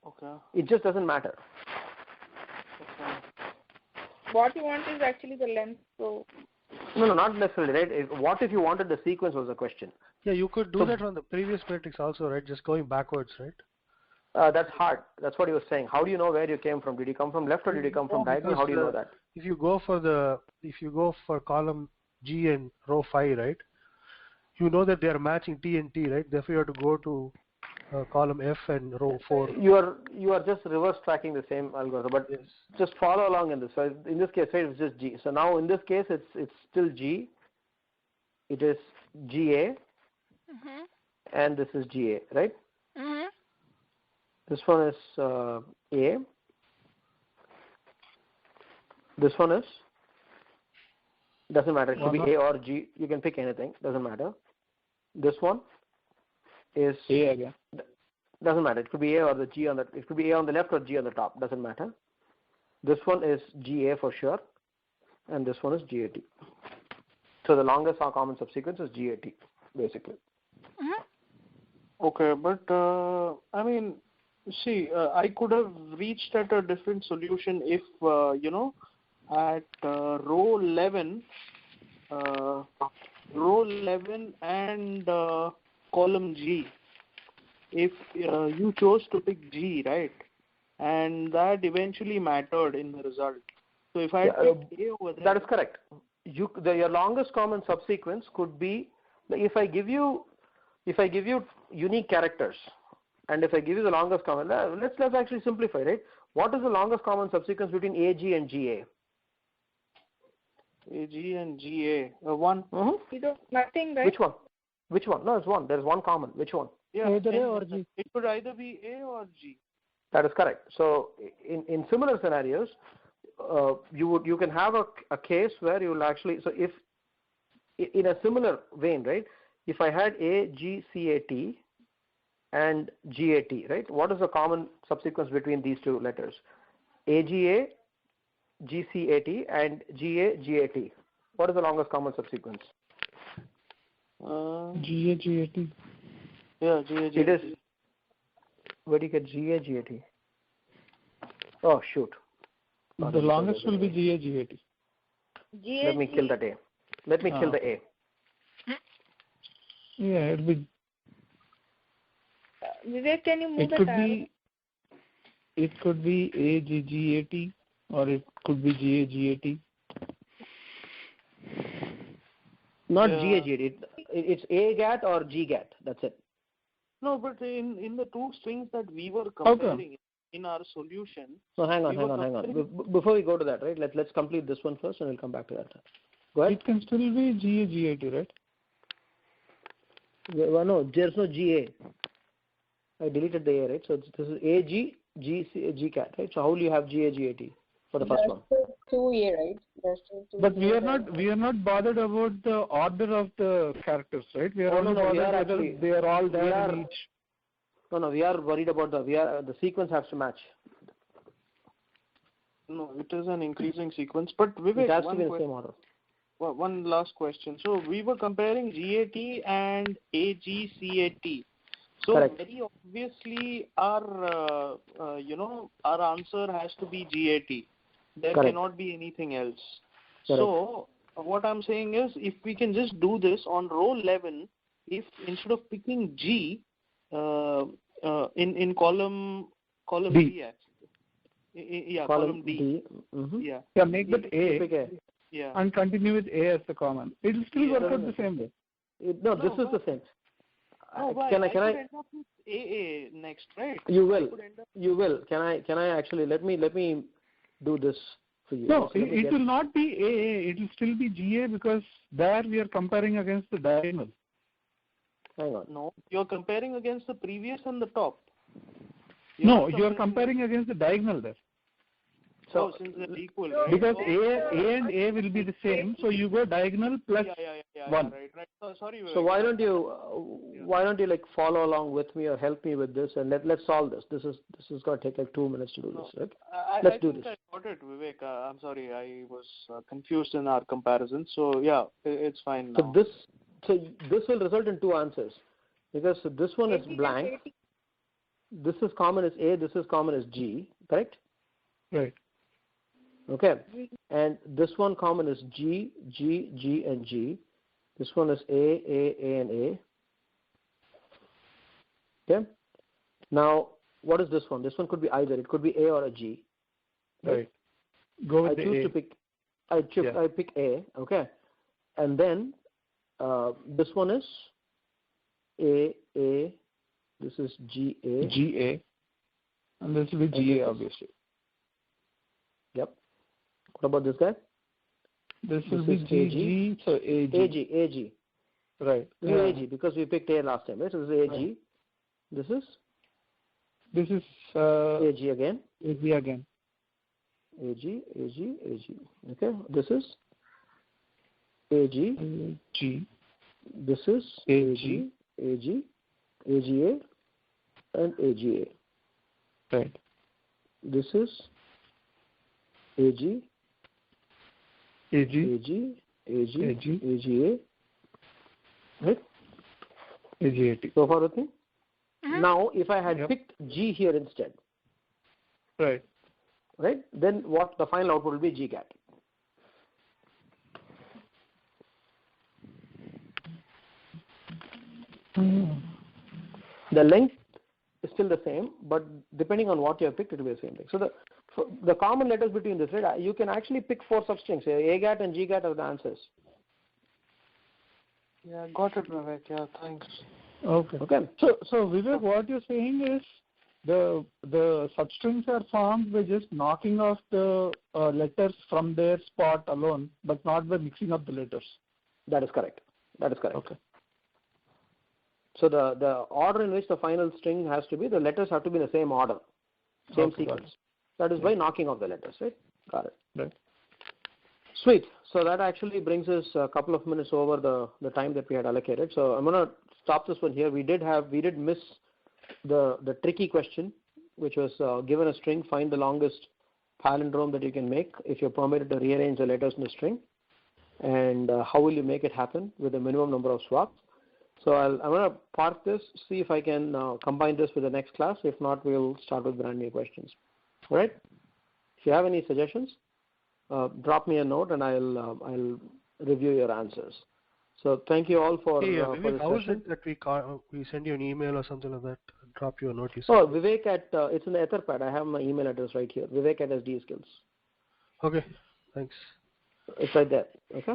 Okay. It just doesn't matter. Okay. What you want is actually the length. So. No, not necessarily, right? What if you wanted the sequence was the question? Yeah, you could do that on the previous matrix also, right? Just going backwards, right? That's hard. That's what he was saying. How do you know where you came from? Did you come from left or did you come from diagonal? How do you know that? If you go for column G and row 5, right? You know that they are matching T and T, right? Therefore, you have to go to column F and row 4. You are just reverse tracking the same algorithm, but yes. Just follow along in this. So in this case, right, it's just G. So now in this case, it's still G. It is GA, and this is GA, right? This one is A. This one is, doesn't matter. It could be A or G. You can pick anything. Doesn't matter. This one is A again. Doesn't matter. It could be A or the G on the. It could be A on the left or G on the top. Doesn't matter. This one is GA for sure, and this one is GAT. So the longest common subsequence is GAT, basically. Okay, but see, I could have reached at a different solution if at row 11 and column G, if you chose to pick G, right, and that eventually mattered in the result. So if I picked A over there, that is correct. Your longest common subsequence could be, if I give you unique characters, and if I give you the longest common, let's actually simplify, right? What is the longest common subsequence between AG and GA? AG and GA, 1. You don't, nothing, right? Which one? No, it's 1. There is one common. Which one? Yeah, either A or G. It could either be A or G. That is correct. So in similar scenarios, you can have a case where you will actually, so if in a similar vein, right? If I had A, G, C, A, T and G, A, T, right? What is the common subsequence between these two letters? A, G, A, G, C, A, T and G, A, G, A, T. What is the longest common subsequence? G, A, G, A, T. Yeah, G, A, G, A, T. It is. Where do you get G, A, G, A, T? Oh, shoot. The longest will be G, A, G, A, T. Let me kill that A. Let me kill the A. Yeah, it'll be. Vivek, can you move It could be A, G, G, A, T, or it could be G, A, G, A, T. Not G, A, G, A, T. It's A GAT or G GAT. That's it. No, but in the two strings that we were comparing in our solution. So hang on. Before we go to that, right? Let's complete this one first, and we'll come back to that. Go ahead. It can still be G, A, G, A, T, right? Well, no, there's no GA. I deleted the A, right? So this is A, G, G, C, G cat, right? So how will you have G, A, G, A, T for the first one? Two A, right? There's two but we are not bothered about the order of the characters, right? We are only bothered whether they are all there in each. No, we are worried about the sequence has to match. No, it is an increasing sequence, but Vivek, it has to be in the same order. One last question. So we were comparing GAT and AGCAT. So correct. Very obviously our our answer has to be GAT. There correct. cannot be anything else. So what I'm saying is, if we can just do this on row 11, if instead of picking G in column D, actually. Column D. Yeah, make that A. Yeah. And continue with A as the common. It will still work out the same way. No, this is the same. Can I end up with AA next, right? You will. Can I actually let me do this for you? No, it will not be AA. It will still be GA because there we are comparing against the diagonal. Hang on. No, you're comparing against the previous and the top. You are comparing against the diagonal there. So since they're equal, right? Because A and A will be the same, so you go diagonal plus 1. Right. So sorry. So why don't you like follow along with me or help me with this, and let's solve this. This is going to take like 2 minutes to do this, right? Let's do this. I got it, Vivek. I'm sorry, I was confused in our comparison. So yeah, it's fine now. So this will result in 2 answers, because this one is blank. This is common as A. This is common as G. Correct? Right. Okay, and this one common is G, G, G, and G. This one is A, and A. Okay. Now, what is this one? This one could be either. It could be A or a G. Right. Go with I the choose A. to pick. I pick A. Okay, and then this one is A. This is GA, and this will be GA, obviously. Yep. What about this guy? This will be GG, so AG. AG. Right. This is AG because we picked A last time, right? So this is AG. Right. This is AG again. AG again. AG. Okay. This is AG. G. This is AG. AGA and AGA. Right. This is AG. AG. AGA. Right? AGAT. So far with me? Now, if I had picked G here instead, right, then what the final output will be GGAT. The length is still the same, but depending on what you have picked, it will be the same thing. So the common letters between this, right? You can actually pick 4 substrings. AGAT and GGAT are the answers. Yeah, got it, Vivek. Yeah, thanks. Okay. So Vivek, what you're saying is the substrings are formed by just knocking off the letters from their spot alone, but not by mixing up the letters. That is correct. Okay. So the order in which the final string has to be, the letters have to be in the same order, same sequence. That is by knocking off the letters, right? Got it. Right. Sweet. So that actually brings us a couple of minutes over the time that we had allocated. So I'm going to stop this one here. We did miss the tricky question, which was given a string, find the longest palindrome that you can make if you're permitted to rearrange the letters in the string, and how will you make it happen with a minimum number of swaps. So I'm going to park this, see if I can combine this with the next class. If not, we'll start with brand new questions. All right? If you have any suggestions, drop me a note and I'll review your answers. So thank you all for this how is session. it that we send you an email or something like that? Drop you a note. Oh, Vivek it's in the Etherpad. I have my email address right here. Vivek at SD Skills. Okay, thanks. It's right there. Okay.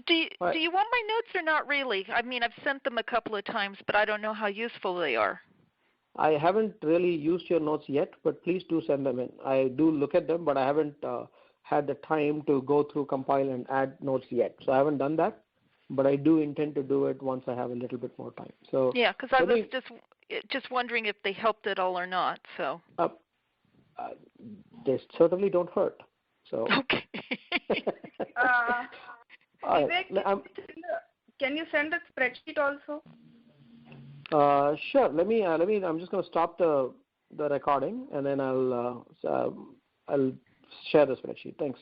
Do you want my notes or not really? I mean, I've sent them a couple of times, but I don't know how useful they are. I haven't really used your notes yet, but please do send them in. I do look at them, but I haven't had the time to go through, compile, and add notes yet. So I haven't done that, but I do intend to do it once I have a little bit more time. So yeah, because I was just wondering if they helped at all or not. So they certainly don't hurt. So okay. Vivek, can you send a spreadsheet also? Sure. Let me. I'm just going to stop the recording, and then I'll share the spreadsheet. Thanks.